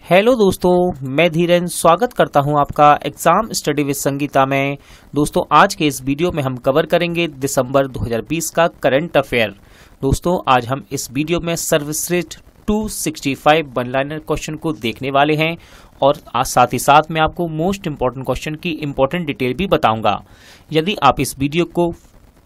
Hello दोस्तों, मैं धीरेन स्वागत करता हूं आपका एग्जाम स्टडी विद संगीता में। दोस्तों, आज के इस वीडियो में हम कवर करेंगे दिसंबर 2020 का करंट अफेयर। दोस्तों, आज हम इस वीडियो में सर्वश्रेष्ठ 265 वन लाइनर क्वेश्चन को देखने वाले हैं और साथ ही साथ मैं आपको मोस्ट इंपॉर्टेंट क्वेश्चन की इंपॉर्टेंट डिटेल भी बताऊंगा। यदि आप इस वीडियो को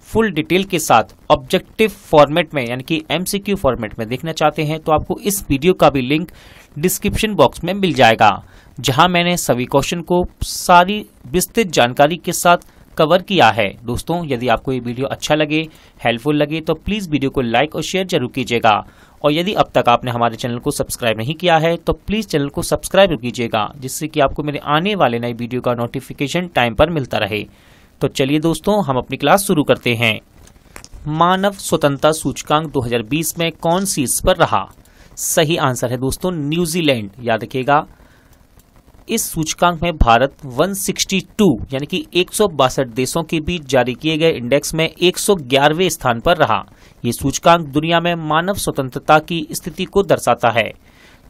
फुल डिटेल के साथ ऑब्जेक्टिव फॉर्मेट में यानी कि एमसीक्यू फॉर्मेट में देखना चाहते हैं तो आपको इस वीडियो का भी लिंक डिस्क्रिप्शन बॉक्स में मिल जाएगा, जहां मैंने सभी क्वेश्चन को सारी विस्तृत जानकारी के साथ कवर किया है। दोस्तों, यदि आपको ये वीडियो अच्छा लगे, हेल्पफुल लगे तो प्लीज वीडियो को लाइक और शेयर जरूर कीजिएगा। और यदि अब तक आपने हमारे चैनल को सब्सक्राइब नहीं किया है तो प्लीज चैनल को सब्सक्राइब कीजिएगा, जिससे कि आपको मेरे आने वाले नए वीडियो का नोटिफिकेशन टाइम पर मिलता रहे। तो चलिए दोस्तों, हम अपनी क्लास शुरू करते हैं। मानव स्वतंत्रता सूचकांक 2020 में कौन शीर्ष पर रहा? सही आंसर है दोस्तों न्यूजीलैंड। याद रखिएगा, इस सूचकांक में भारत 162 यानी कि 162 देशों के बीच जारी किए गए इंडेक्स में 111वें स्थान पर रहा। ये सूचकांक दुनिया में मानव स्वतंत्रता की स्थिति को दर्शाता है।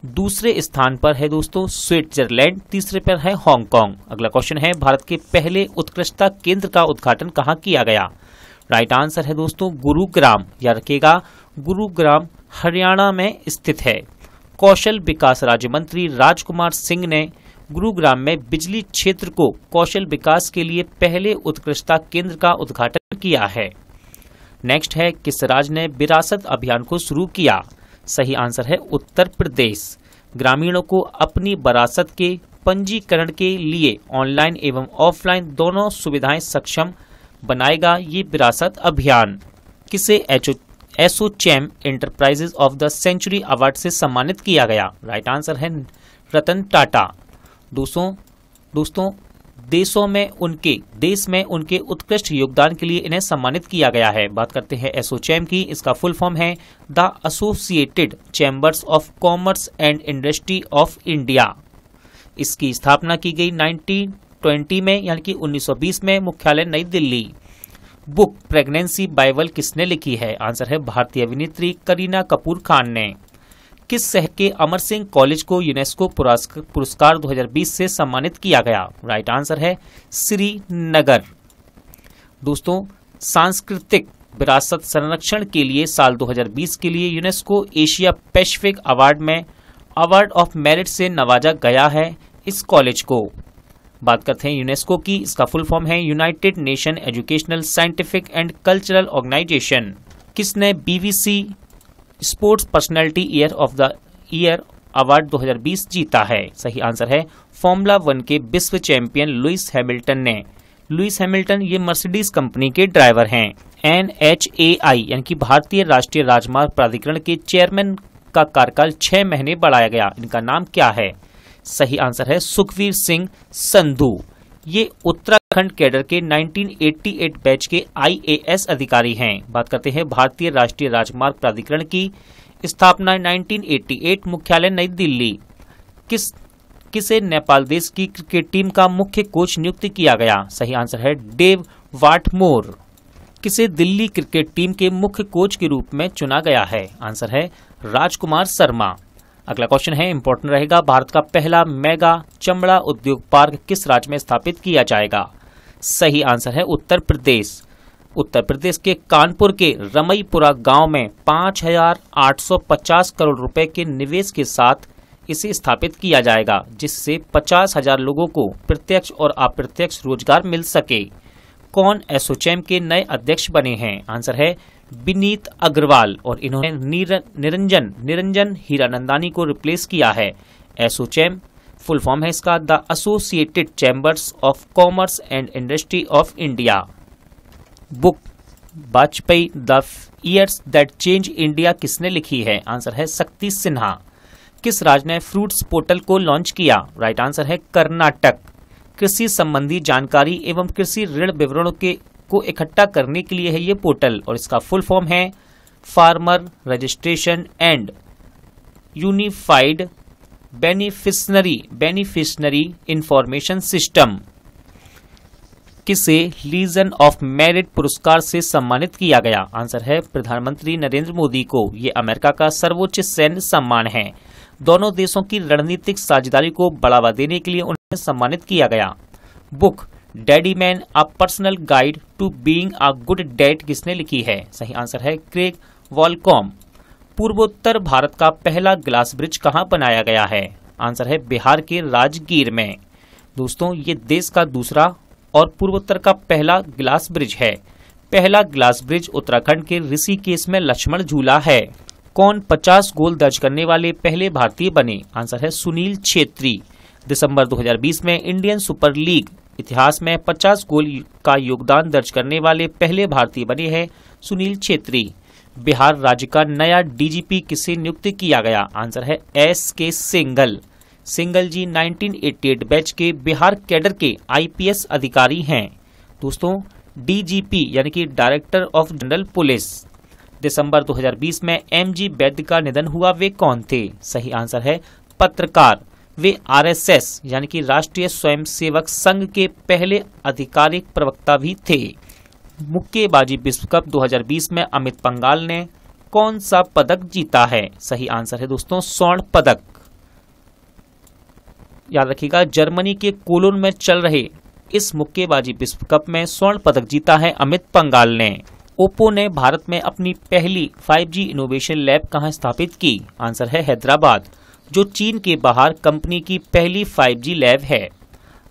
दूसरे स्थान पर है दोस्तों स्विट्जरलैंड, तीसरे पर है हांगकांग। अगला क्वेश्चन है, भारत के पहले उत्कृष्टता केंद्र का उद्घाटन कहाँ किया गया? राइट आंसर है दोस्तों गुरुग्राम। याद रखिएगा, गुरुग्राम हरियाणा में स्थित है। कौशल विकास राज्य मंत्री राजकुमार सिंह ने गुरुग्राम में बिजली क्षेत्र को कौशल विकास के लिए पहले उत्कृष्टता केंद्र का उद्घाटन किया है। नेक्स्ट है, किस राज्य ने विरासत अभियान को शुरू किया? सही आंसर है उत्तर प्रदेश। ग्रामीणों को अपनी विरासत के पंजीकरण के लिए ऑनलाइन एवं ऑफलाइन दोनों सुविधाएं सक्षम बनाएगा ये विरासत अभियान। किसे ASSOCHAM enterprises of the century award से सम्मानित किया गया? राइट आंसर है रतन टाटा। दोस्तों देश में उनके उत्कृष्ट योगदान के लिए इन्हें सम्मानित किया गया है। बात करते हैं एसोचैम की। इसका फुल फॉर्म है the associated chambers of commerce and industry of India. इसकी स्थापना की गई 1920 में यानी कि 1920 में, मुख्यालय नई दिल्ली। बुक प्रेगनेंसी बाइबल किसने लिखी है? आंसर है भारतीय अभिनेत्री करीना कपूर खान ने। किस शहर के अमर सिंह कॉलेज को यूनेस्को पुरस्कार 2020 से सम्मानित किया गया? राइट आंसर है श्रीनगर। दोस्तों, सांस्कृतिक विरासत संरक्षण के लिए साल 2020 के लिए यूनेस्को एशिया पैसिफिक अवार्ड में अवार्ड ऑफ मेरिट से नवाजा गया है इस कॉलेज को। बात करते हैं यूनेस्को की। इसका फुल फॉर्म है United Nation Educational Scientific and Cultural Organization. किसने BBC sports personality year of the year award 2020 जीता है? सही आंसर है फॉर्मूला 1 के विश्व चैंपियन लुइस हैमिल्टन ने। लुइस हैमिल्टन ये मर्सिडीज कंपनी के ड्राइवर हैं। NHAI यानी कि भारतीय राष्ट्रीय राजमार्ग प्राधिकरण के चेयरमैन का कार्यकाल 6 महीने बढ़ाया गया। इनका नाम क्या है? सही आंसर है सुखवीर सिंह संधू। ये उत्तराखंड कैडर के 1988 बैच के IAS अधिकारी हैं। बात करते हैं भारतीय राष्ट्रीय राजमार्ग प्राधिकरण की। स्थापना 1988, मुख्यालय नई दिल्ली। किसे नेपाल देश की क्रिकेट टीम का मुख्य कोच नियुक्त किया गया? सही आंसर है डेव वाटमोर। किसे दिल्ली क्रिकेट टीम के मुख्य कोच के रूप में चुना गया है? आंसर है राजकुमार शर्मा। अगला क्वेश्चन है, इंपॉर्टेंट रहेगा, भारत का पहला मेगा चमड़ा उद्योग पार्क किस राज्य में स्थापित किया जाएगा? सही आंसर है उत्तर प्रदेश। उत्तर प्रदेश के कानपुर के रमईपुरा गांव में 5,850 करोड़ रुपए के निवेश के साथ इसे स्थापित किया जाएगा, जिससे 50,000 लोगों को प्रत्यक्ष और अप्रत्यक्ष रोजगार मिल सके। कौन एसोचैम के नए अध्यक्ष बने हैं? आंसर है विनीत अग्रवाल, और इन्होंने निरंजन हीरानंदानी को रिप्लेस किया है। एसोचैम फुल फॉर्म है इसका the associated chambers of commerce and industry of India. Book Vajpayee the years that change India किसने लिखी है? आंसर है शक्ति सिन्हा। किस राज्य ने फ्रूट्स पोर्टल को लॉन्च किया? राइट आंसर है कर्नाटक। कृषि संबंधी जानकारी एवं कृषि ऋण विवरणों को इकट्ठा करने के लिए है ये पोर्टल, और इसका फुल फॉर्म है farmer registration and unified beneficiary information system. किसे लीजन ऑफ मेरिट पुरस्कार से सम्मानित किया गया? आंसर है प्रधानमंत्री नरेंद्र मोदी को। ये अमेरिका का सर्वोच्च सैन्य सम्मान है। दोनों देशों की रणनीतिक साझेदारी को बढ़ावा देने के लिए उन्हें सम्मानित किया गया। Book daddy man a personal guide to being a good dad किसने लिखी है? सही आंसर है क्रेग वॉलकॉम। पूर्वोत्तर भारत का पहला ग्लास ब्रिज कहाँ बनाया गया है? आंसर है बिहार के राजगीर में। दोस्तों ये देश का दूसरा और पूर्वोत्तर का पहला ग्लास ब्रिज है। पहला ग्लास ब्रिज उत्तराखंड के ऋषिकेश में लक्ष्मण झूला है। कौन 50 गोल दर्ज करने वाले पहले भारतीय बने? आंसर है सुनील छेत्री। दिसंबर 2020 में इंडियन सुपर लीग इतिहास में 50 गोल का योगदान दर्ज करने वाले पहले भारतीय बने हैं सुनील छेत्री। बिहार राज्य का नया डीजीपी किसे नियुक्त किया गया? आंसर है एस.के. सिंगल जी 1988 बैच के बिहार कैडर के आईपीएस अधिकारी हैं। दोस्तों डीजीपी यानी कि डायरेक्टर ऑफ जनरल पुलिस। दिसंबर 2020 में एमजी वैद्य का निधन हुआ, वे कौन थे? सही आंसर है पत्रकार। वे आरएसएस यानी कि राष्ट्रीय स्वयंसेवक संघ के पहले आधिकारिक प्रवक्ता भी थे। मुक्केबाजी विश्व कप 2020 में अमित पंघाल ने कौन सा पदक जीता है? सही आंसर है दोस्तों स्वर्ण पदक। याद रखिएगा जर्मनी के कोलोन में चल रहे इस मुक्केबाजी विश्व कप में स्वर्ण पदक जीता है अमित पंघाल ने। ओप्पो ने भारत में अपनी पहली 5G इनोवेशन लैब कहां स्थापित की? आंसर है हैदराबाद, जो चीन के बाहर कंपनी की पहली 5G लैब है।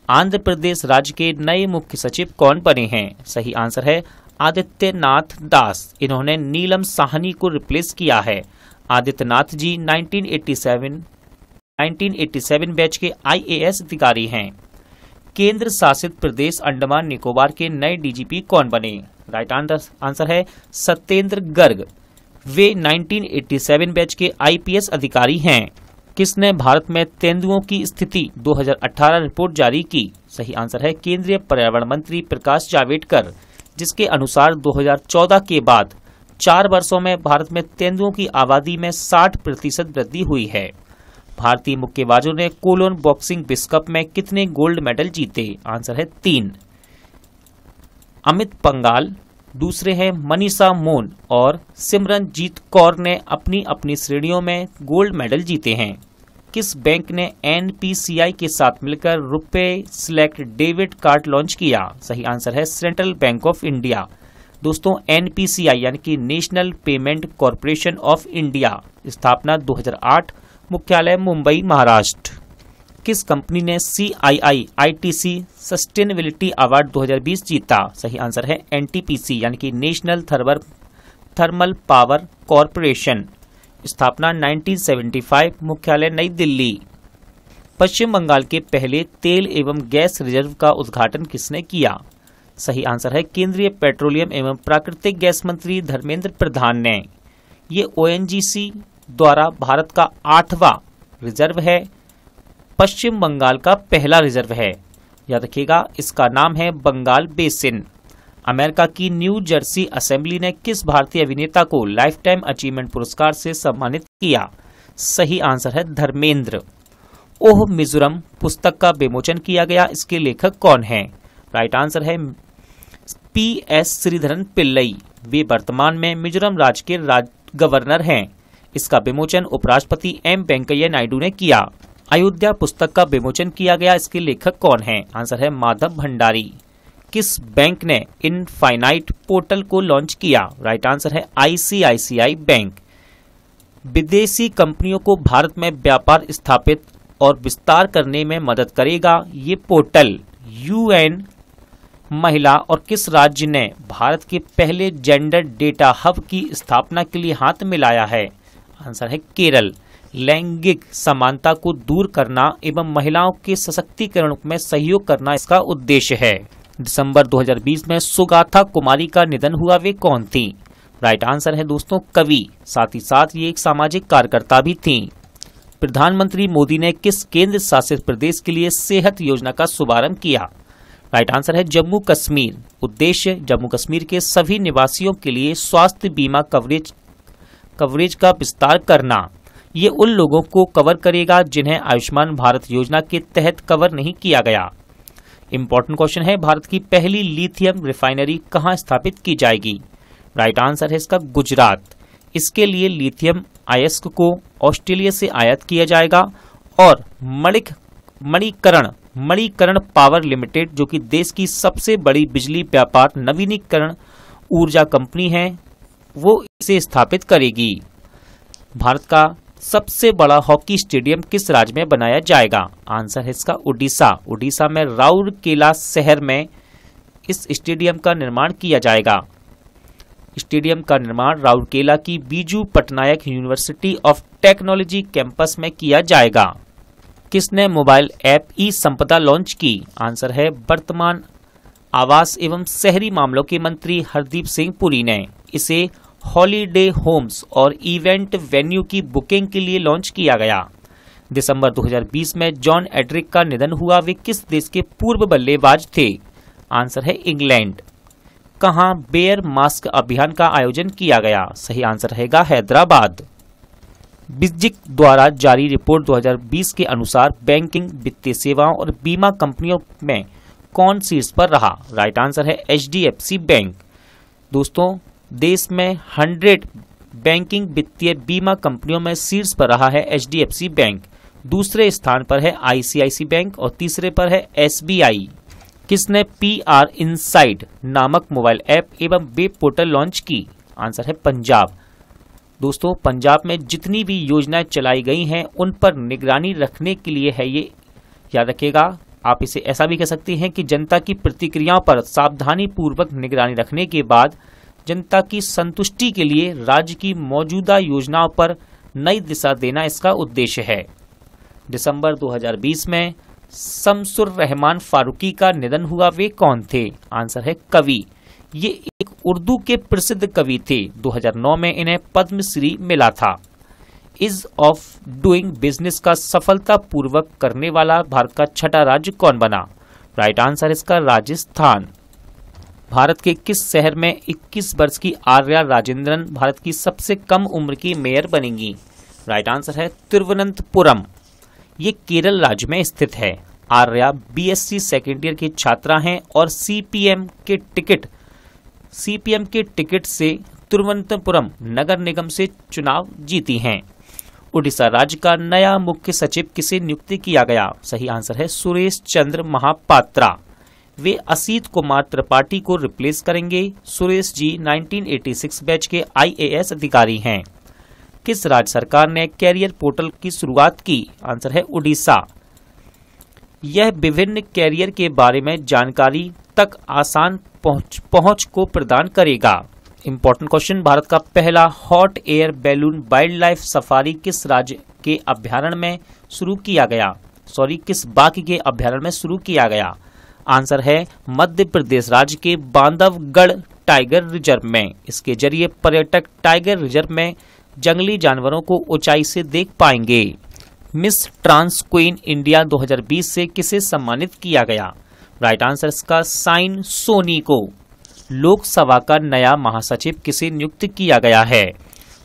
आंध्र प्रदेश राज्य के नए मुख्य सचिव कौन बने हैं? सही आंसर है आदित्यनाथ दास। इन्होंने नीलम साहनी को रिप्लेस किया है। आदित्यनाथ जी 1987 बैच के आईएएस अधिकारी हैं। केंद्र शासित प्रदेश अंडमान निकोबार के नए डीजीपी कौन बने? राइट आंसर है सत्येंद्र गर्ग। वे 1987 बैच के आईपीएस अधिकारी हैं। किसने भारत में तेंदुओं की स्थिति 2018 रिपोर्ट जारी की? सही आंसर है केंद्रीय पर्यावरण मंत्री प्रकाश जावड़ेकर, जिसके अनुसार 2014 के बाद 4 वर्षों में भारत में तेंदुओं की आबादी में 60% वृद्धि हुई है। भारतीय मुक्केबाजों ने कोलोन बॉक्सिंग विश्व कप में कितने गोल्ड मेडल जीते? आंसर है 3। अमित पंघाल, दूसरे हैं मनीषा मोन और सिमरनजीत कौर ने अपनी अपनी श्रेणियों में गोल्ड मेडल जीते हैं। किस बैंक ने एनपीसीआई के साथ मिलकर RuPay select debit card launch किया? सही आंसर है सेंट्रल बैंक ऑफ इंडिया। दोस्तों एनपीसीआई यानी कि national payment corporation of India, स्थापना 2008, मुख्यालय मुंबई महाराष्ट्र। किस कंपनी ने CII ITC सस्टेनेबिलिटी अवार्ड 2020 जीता? सही आंसर है एनटीपीसी यानी कि नेशनल थर्मल पावर कॉरपोरेशन, स्थापना 1975, मुख्यालय नई दिल्ली। पश्चिम बंगाल के पहले तेल एवं गैस रिजर्व का उद्घाटन किसने किया? सही आंसर है केंद्रीय पेट्रोलियम एवं प्राकृतिक गैस मंत्री धर्मेंद्र प्रधान ने। ये ONGC द्वारा भारत का 8वां रिजर्व है, पश्चिम बंगाल का पहला रिजर्व है। याद रखिएगा इसका नाम है बंगाल बेसिन। अमेरिका की न्यू जर्सी असेंबली ने किस भारतीय अभिनेता को लाइफ टाइम अचीवमेंट पुरस्कार से सम्मानित किया? सही आंसर है धर्मेंद्र। ओह मिजोरम पुस्तक का विमोचन किया गया, इसके लेखक कौन हैं? राइट आंसर है PS श्रीधरन पिल्लई। वे वर्तमान में मिजोरम राज्य के गवर्नर हैं। इसका विमोचन उपराष्ट्रपति M वेंकैया नायडू ने किया। अयोध्या पुस्तक का विमोचन किया गया, इसके लेखक कौन हैं? आंसर है माधव भंडारी। किस बैंक ने इनफाइनाइट पोर्टल को लॉन्च किया? राइट आंसर है ICICI बैंक। विदेशी कंपनियों को भारत में व्यापार स्थापित और विस्तार करने में मदद करेगा ये पोर्टल। UN महिला और किस राज्य ने भारत के पहले जेंडर डेटा हब की स्थापना के लिए हाथ मिलाया है? आंसर है केरल। लैंगिक समानता को दूर करना एवं महिलाओं के सशक्तिकरण में सहयोग करना इसका उद्देश्य है। दिसंबर 2020 में सुगाथा कुमारी का निधन हुआ, वे कौन थी? राइट आंसर है दोस्तों कवि, साथ ही साथ ये एक सामाजिक कार्यकर्ता भी थी। प्रधानमंत्री मोदी ने किस केंद्र शासित प्रदेश के लिए सेहत योजना का शुभारंभ किया? राइट आंसर है जम्मू कश्मीर। उद्देश्य जम्मू कश्मीर के सभी निवासियों के लिए स्वास्थ्य बीमा कवरेज का विस्तार करना। ये उन लोगों को कवर करेगा जिन्हें आयुष्मान भारत योजना के तहत कवर नहीं किया गया। इंपॉर्टेंट क्वेश्चन है, भारत की पहली लिथियम रिफाइनरी कहां स्थापित की जाएगी? राइट आंसर है इसका गुजरात। इसके लिए लिथियम अयस्क को ऑस्ट्रेलिया से आयात किया जाएगा और मणिकरण पावर लिमिटेड, जो कि देश की सबसे बड़ी बिजली व्यापार नवीनीकरण ऊर्जा कंपनी है, वो इसे स्थापित करेगी। भारत का सबसे बड़ा हॉकी स्टेडियम किस राज्य में बनाया जाएगा? आंसर है इसका उड़ीसा। उड़ीसा में राउरकेला शहर में इस स्टेडियम का निर्माण किया जाएगा। स्टेडियम का निर्माण राउरकेला की Biju Patnaik university of technology campus में किया जाएगा। किसने मोबाइल ऐप ई संपदा लॉन्च की? आंसर है वर्तमान आवास एवं शहरी मामलों के मंत्री हरदीप सिंह पुरी ने। इसे हॉलीडे होम्स और इवेंट वेन्यू की बुकिंग के लिए लॉन्च किया गया। दिसंबर 2020 में जॉन एड्रिक का निधन हुआ। वे किस देश के पूर्व बल्लेबाज थे? आंसर है इंग्लैंड। कहां बेयर मास्क अभियान का आयोजन किया गया? सही आंसर रहेगा हैदराबाद। बिज्जिक द्वारा जारी रिपोर्ट 2020 के अनुसार बैंकिंग, वित्तीय सेवाओं और बीमा कंपनियों में कौन शीर्ष पर रहा? राइट आंसर है HDFC बैंक। दोस्तों, देश में 100 बैंकिंग, वित्तीय, बीमा कंपनियों में शीर्ष पर रहा है HDFC बैंक। दूसरे स्थान पर है ICICI बैंक और तीसरे पर है SBI। किसने PR इनसाइड नामक मोबाइल ऐप एवं वेब पोर्टल लॉन्च की? आंसर है पंजाब। दोस्तों, पंजाब में जितनी भी योजनाएं चलाई गई हैं उन पर निगरानी रखने के लिए है ये, याद रखिएगा। आप इसे ऐसा भी कह सकते हैं कि जनता की प्रतिक्रियाओं पर सावधानी पूर्वक निगरानी रखने के बाद जनता की संतुष्टि के लिए राज्य की मौजूदा योजनाओं पर नई दिशा देना इसका उद्देश्य है। दिसंबर 2020 में शमसुर रहमान फारूकी का निधन हुआ। वे कौन थे? आंसर है कवि। ये एक उर्दू के प्रसिद्ध कवि थे। 2009 में इन्हें पद्मश्री मिला था। इज ऑफ डूइंग बिजनेस का सफलतापूर्वक करने वाला भारत का छठा राज्य कौन बना? राइट आंसर इसका राजस्थान। भारत के किस शहर में 21 वर्ष की आर्या राजेंद्रन भारत की सबसे कम उम्र की मेयर बनेंगी? राइट आंसर है तिरुवनंतपुरम। ये केरल राज्य में स्थित है। आर्या BSc सेकेंड ईयर की छात्रा हैं और CPM के टिकट से तिरुवनंतपुरम नगर निगम से चुनाव जीती हैं। उड़ीसा राज्य का नया मुख्य सचिव किसे नियुक्त किया गया? सही आंसर है सुरेश चंद्र महापात्रा। वे असीत कुमार त्रिपाठी को रिप्लेस करेंगे। सुरेश जी 1986 बैच के IAS अधिकारी हैं। किस राज्य सरकार ने कैरियर पोर्टल की शुरुआत की? आंसर है उड़ीसा। यह विभिन्न कैरियर के बारे में जानकारी तक आसान पहुंच को प्रदान करेगा। इंपॉर्टेंट क्वेश्चन, भारत का पहला hot air balloon wild life safari किस राज्य के अभ्यारण्य में शुरू किया गया? किस बाग के अभ्यारण्य में शुरू किया गया? आंसर है मध्य प्रदेश राज्य के बांधवगढ़ टाइगर रिजर्व में। इसके जरिए पर्यटक टाइगर रिजर्व में जंगली जानवरों को ऊंचाई से देख पाएंगे। मिस ट्रांस क्वीन इंडिया 2020 से किसे सम्मानित किया गया? राइट आंसर इसका साइन सोनी को। लोकसभा का नया महासचिव किसे नियुक्त किया गया है?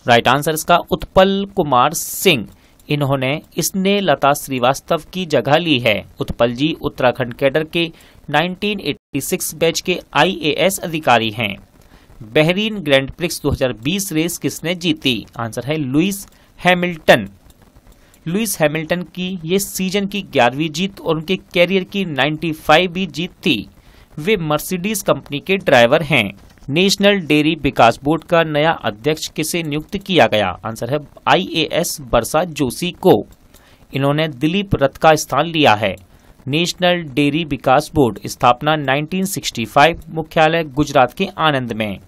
राइट आंसर इसका उत्पल कुमार सिंह। इन्होंने स्नेहलता श्रीवास्तव की जगह ली है। उत्पल जी उत्तराखंड कैडर के 1986 बैच के IAS अधिकारी हैं। बहरीन ग्रैंड प्रिक्स 2020 रेस किसने जीती? आंसर है लुइस हैमिल्टन। लुइस हैमिल्टन की ये सीजन की 11वीं जीत और उनके कैरियर की 95वीं जीत थी। वे मर्सिडीज कंपनी के ड्राइवर हैं। नेशनल डेयरी विकास बोर्ड का नया अध्यक्ष किसे नियुक्त किया गया? आंसर है IAS वर्षा जोशी को। इन्होंने दिलीप रथ का स्थान लिया है। नेशनल डेयरी विकास बोर्ड स्थापना 1965, मुख्यालय गुजरात के आनंद में।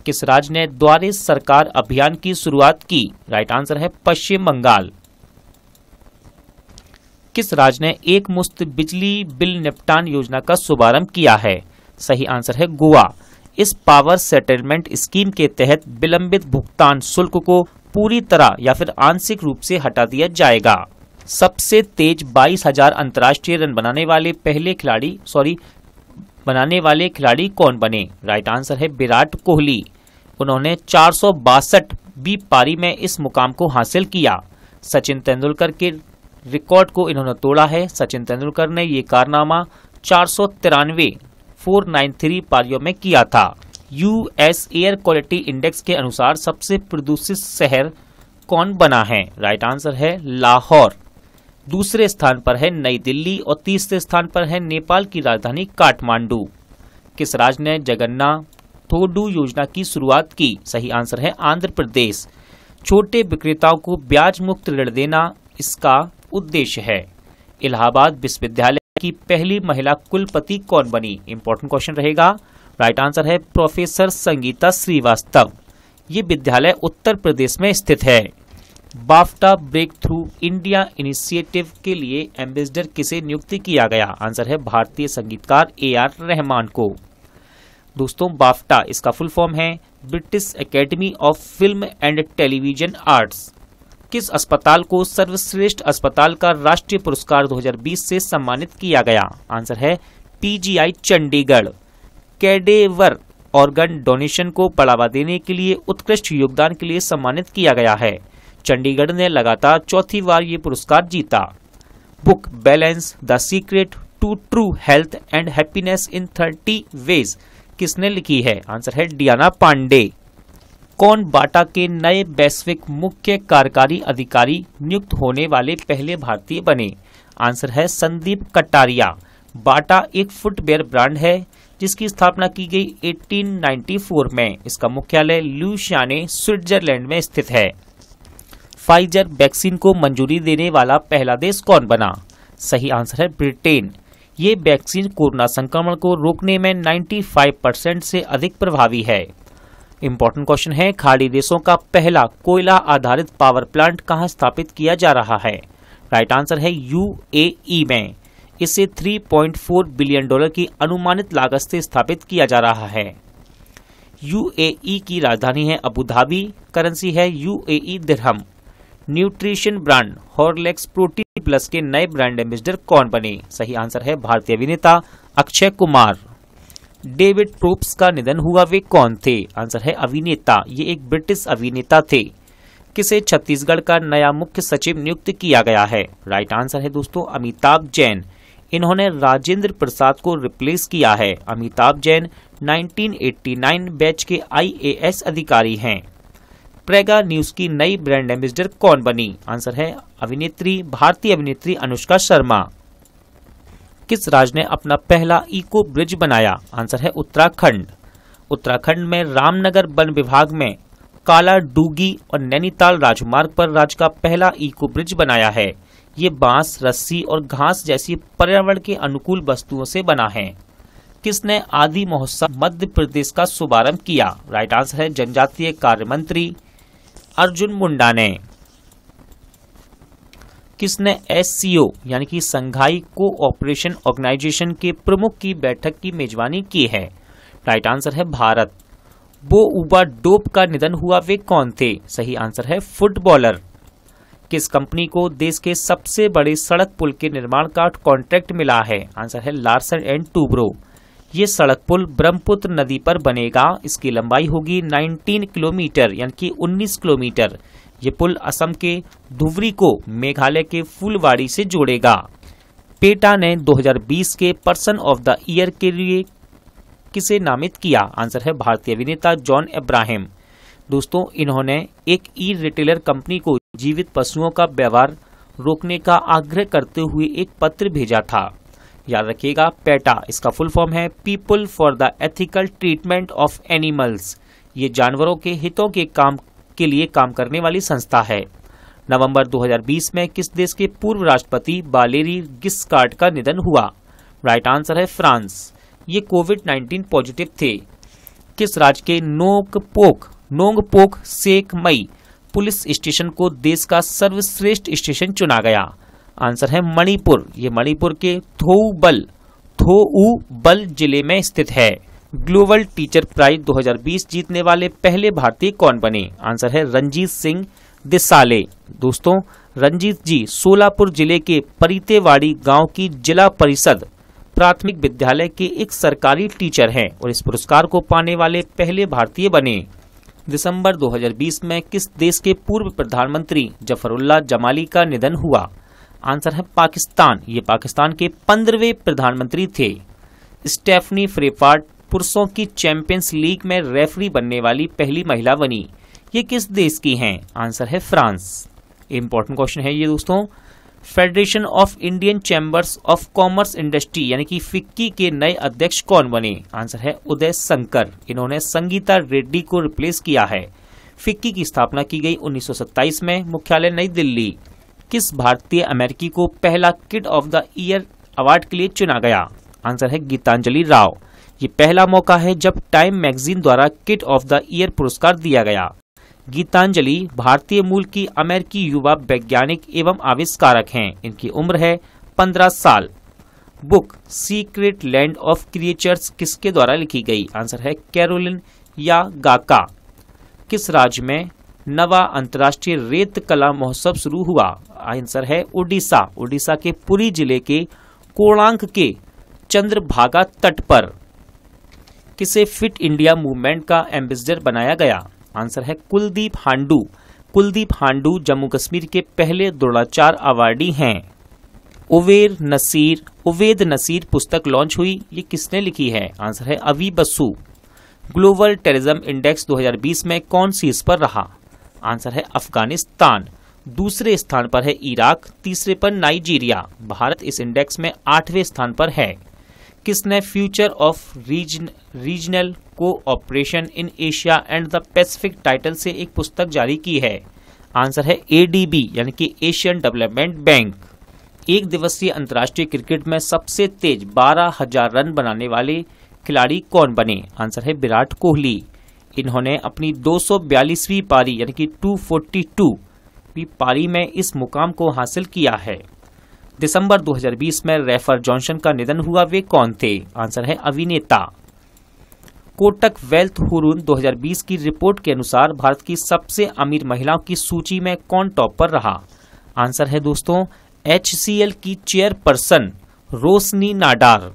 किस राज्य ने द्वारे सरकार अभियान की शुरुआत की? राइट आंसर है पश्चिम बंगाल। किस राज्य ने एक मुश्त बिजली बिल निपटान योजना का शुभारंभ किया है? सही आंसर है गोवा। इस पावर सेटलमेंट स्कीम के तहत विलंबित भुगतान शुल्क को पूरी तरह या फिर आंशिक रूप से हटा दिया जाएगा। सबसे तेज 22,000 अंतर्राष्ट्रीय रन बनाने वाले खिलाड़ी कौन बने? राइट आंसर है विराट कोहली। उन्होंने 462वीं पारी में इस मुकाम को हासिल किया। सचिन तेंदुलकर के रिकॉर्ड को इन्होंने तोड़ा है। सचिन तेंदुलकर ने ये कारनामा 493 पारियों में किया था। US एयर क्वालिटी इंडेक्स के अनुसार सबसे प्रदूषित शहर कौन बना है? राइट आंसर है लाहौर। दूसरे स्थान पर है नई दिल्ली और तीसरे स्थान पर है नेपाल की राजधानी काठमांडू। किस राज्य ने जगन्नाथोडु योजना की शुरुआत की? सही आंसर है आंध्र प्रदेश। छोटे विक्रेताओं को ब्याज मुक्त ऋण देना इसका उद्देश्य है। इलाहाबाद विश्वविद्यालय की पहली महिला कुलपति कौन बनी? इंपॉर्टेंट क्वेश्चन रहेगा। राइट आंसर है प्रोफेसर संगीता श्रीवास्तव। ये विद्यालय उत्तर प्रदेश में स्थित है। BAFTA breakthrough India initiative के लिए एम्बेसडर किसे नियुक्त किया गया? आंसर है भारतीय संगीतकार AR रहमान को। दोस्तों, बाफ्टा इसका फुल फॉर्म है British academy of film and television arts. किस अस्पताल को सर्वश्रेष्ठ अस्पताल का राष्ट्रीय पुरस्कार 2020 से सम्मानित किया गया? आंसर है PGI Chandigarh. Cadaver organ donation को बढ़ावा देने के लिए उत्कृष्ट योगदान के लिए सम्मानित किया गया है। चंडीगढ़ ने लगातार चौथी बार ये पुरस्कार जीता। Book balance the secret to true health and happiness in 30 ways किसने लिखी है? आंसर है डियाना पांडे। कौन बाटा के नए वैश्विक मुख्य कार्यकारी अधिकारी नियुक्त होने वाले पहले भारतीय बने? आंसर है संदीप कटारिया। बाटा एक फुटवेयर ब्रांड है जिसकी स्थापना की गई 1894 में। इसका मुख्यालय ल्यूसियाने स्विट्जरलैंड में स्थित है। फाइजर वैक्सीन को मंजूरी देने वाला पहला देश कौन बना? सही आंसर है ब्रिटेन। ये वैक्सीन कोरोना संक्रमण को रोकने में 95% से अधिक प्रभावी है। इंपॉर्टेंट क्वेश्चन है, खाड़ी देशों का पहला कोयला आधारित पावर प्लांट कहां स्थापित किया जा रहा है? राइट आंसर है UAE में। इसे $3.4 बिलियन की अनुमानित लागत से स्थापित किया जा रहा है। UAE की राजधानी है अबू धाबी। करेंसी है UAE dirham. Nutrition brand Horlicks protein plus के नए ब्रांड एम्बेसडर कौन बने? सही आंसर है भारतीय अभिनेता अक्षय कुमार। डेविड प्रोप्स का निधन हुआ, वे कौन थे? आंसर है अभिनेता। ये एक ब्रिटिश अभिनेता थे। किसे छत्तीसगढ़ का नया मुख्य सचिव नियुक्त किया गया है? राइट आंसर है दोस्तों अमिताभ जैन। इन्होंने राजेंद्र प्रसाद को रिप्लेस किया है। अमिताभ जैन 1989 बैच के IAS अधिकारी हैं। प्रेगा न्यूज की नई ब्रांड एम्बेसडर कौन बनी? आंसर है भारतीय अभिनेत्री अनुष्का शर्मा। किस राज्य ने अपना पहला इको ब्रिज बनाया? आंसर है उत्तराखंड। उत्तराखंड में रामनगर वन विभाग में काला डूगी और नैनीताल राजमार्ग पर राज्य का पहला इको ब्रिज बनाया है। ये बांस, रस्सी और घास जैसी पर्यावरण के अनुकूल वस्तुओं से बना है। किसने आदि महोत्सव मध्य प्रदेश का शुभारंभ किया? राइट आंसर है जनजातीय कार्य मंत्री अर्जुन मुंडा ने। किसने SCO यानी कि संघाई कोऑपरेशन ऑर्गेनाइजेशन के प्रमुख की बैठक की मेजबानी की है? राइट आंसर है भारत। बो उबा डोप का निधन हुआ, वे कौन थे? सही आंसर है फुटबॉलर। किस कंपनी को देश के सबसे बड़े सड़क पुल के निर्माण का कॉन्ट्रैक्ट मिला है? आंसर है लार्सन एंड टूब्रो। ये सड़क पुल ब्रह्मपुत्र नदी पर बनेगा। इसकी लंबाई होगी 19 किलोमीटर यानी कि 19 किलोमीटर। ये पुल असम के धुबरी को मेघालय के फुलवाड़ी से जोड़ेगा। पेटा ने 2020 के पर्सन ऑफ द ईयर के लिए किसे नामित किया? आंसर है भारतीय अभिनेता जॉन अब्राहम। दोस्तों, इन्होंने एक ई-रिटेलर कंपनी को जीवित पशुओं का व्यवहार रोकने का आग्रह करते हुए एक पत्र भेजा था। याद रखिएगा, पेटा इसका फुल फॉर्म है people for the ethical treatment of animals. ये जानवरों के हितों के लिए काम करने वाली संस्था है। नवंबर 2020 में किस देश के पूर्व राष्ट्रपति वालेरी गिस्कार्ड का निधन हुआ? राइट आंसर है फ्रांस। ये कोविड-19 पॉजिटिव थे। किस राज्य के नोंगपोक सेक मई पुलिस स्टेशन को देश का सर्वश्रेष्ठ स्टेशन चुना गया? आंसर है मणिपुर। ये मणिपुर के थोउबल जिले में स्थित है। ग्लोबल टीचर प्राइज 2020 जीतने वाले पहले भारतीय कौन बने? आंसर है रंजीत सिंह दिसाले। दोस्तों, रंजीत जी सोलापुर जिले के परितेवाड़ी गांव की जिला परिषद प्राथमिक विद्यालय के एक सरकारी टीचर हैं और इस पुरस्कार को पाने वाले पहले भारतीय बने। दिसंबर 2020 में किस देश के पूर्व प्रधानमंत्री जफरुल्लाह जमाली का निधन हुआ? आंसर है पाकिस्तान। ये पाकिस्तान के 15वें प्रधानमंत्री थे। स्टेफनी फ्रेफार्ड पुरुषों की चैंपियंस लीग में रेफरी बनने वाली पहली महिला बनी। ये किस देश की हैं? आंसर है फ्रांस। इंपॉर्टेंट क्वेश्चन है ये दोस्तों। Federation of Indian chambers of commerce industry यानी कि फिक्की के नए अध्यक्ष कौन बने? आंसर है उदय शंकर। इन्होंने संगीता रेड्डी को रिप्लेस किया है। फिक्की की स्थापना की गई 1927 में, मुख्यालय नई दिल्ली। किस भारतीय अमेरिकी को पहला kid of the year award के लिए चुना गया? आंसर है गीतांजलि राव। ये पहला मौका है जब टाइम मैगजीन द्वारा किड ऑफ द ईयर पुरस्कार दिया गया। गीतांजलि भारतीय मूल की अमेरिकी युवा वैज्ञानिक एवं आविष्कारक हैं। इनकी उम्र है 15 साल। Book secret land of creatures किसके द्वारा लिखी गई? आंसर है कैरोलिन यागाका। किस राज्य में नवा अंतर्राष्ट्रीय रेत कला महोत्सव शुरू हुआ? आंसर है उड़ीसा। उड़ीसा के पुरी जिले के कोणार्क के चंद्रभागा तट पर। किसे फिट इंडिया मूवमेंट का एम्बेसडर बनाया गया? आंसर है कुलदीप हांडू। कुलदीप हांडू जम्मू कश्मीर के पहले द्रोणाचार्य अवार्डी हैं। उवेद नसीर पुस्तक लॉन्च हुई, ये किसने लिखी है? आंसर है अवी बसु। ग्लोबल टेररिज्म इंडेक्स 2020 में कौन शीर्ष पर रहा? आंसर है अफगानिस्तान। दूसरे स्थान पर है इराक, तीसरे पर नाइजीरिया। भारत इस इंडेक्स में 8वें स्थान पर है। किसने future of regional cooperation in Asia and the Pacific title से एक पुस्तक जारी की है? आंसर है ADB यानी कि एशियन डेवलपमेंट बैंक। एक दिवसीय अंतर्राष्ट्रीय क्रिकेट में सबसे तेज 12,000 रन बनाने वाले खिलाड़ी कौन बने? आंसर है विराट कोहली। इन्होंने अपनी 242वीं पारी यानी कि 242वीं पारी में इस मुकाम को हासिल किया है। दिसंबर 2020 में रेफर जॉनसन का निधन हुआ, वे कौन थे? आंसर है अभिनेता। कोटक वेल्थ हुरून 2020 की रिपोर्ट के अनुसार भारत की सबसे अमीर महिलाओं की सूची में कौन टॉप पर रहा? आंसर है दोस्तों HCL की चेयरपर्सन रोशनी नाडार।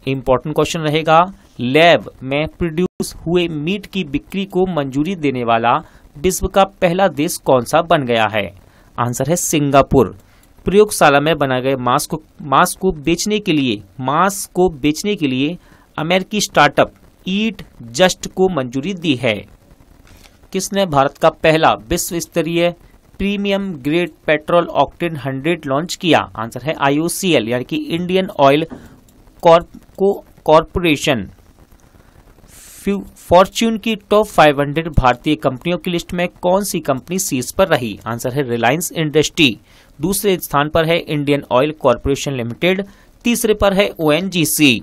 इंपॉर्टेंट क्वेश्चन रहेगा। लैब में प्रोड्यूस हुए मीट की बिक्री को मंजूरी देने वाला विश्व का पहला देश कौन सा बन गया है? आंसर है सिंगापुर। प्रयोगशाला में बनाए गए मांस को बेचने के लिए अमेरिकी स्टार्टअप ईट जस्ट को मंजूरी दी है। किसने भारत का पहला विश्व स्तरीय premium grade petrol octane 100 launch किया? आंसर है IOCL यानी कि इंडियन ऑयल कॉरपोरेशन। फॉर्च्यून की टॉप 500 भारतीय कंपनियों की लिस्ट में कौन सी कंपनी शीर्ष पर रही? आंसर है रिलायंस इंडस्ट्री। दूसरे स्थान पर है इंडियन ऑयल कॉरपोरेशन लिमिटेड। तीसरे पर है ONGC।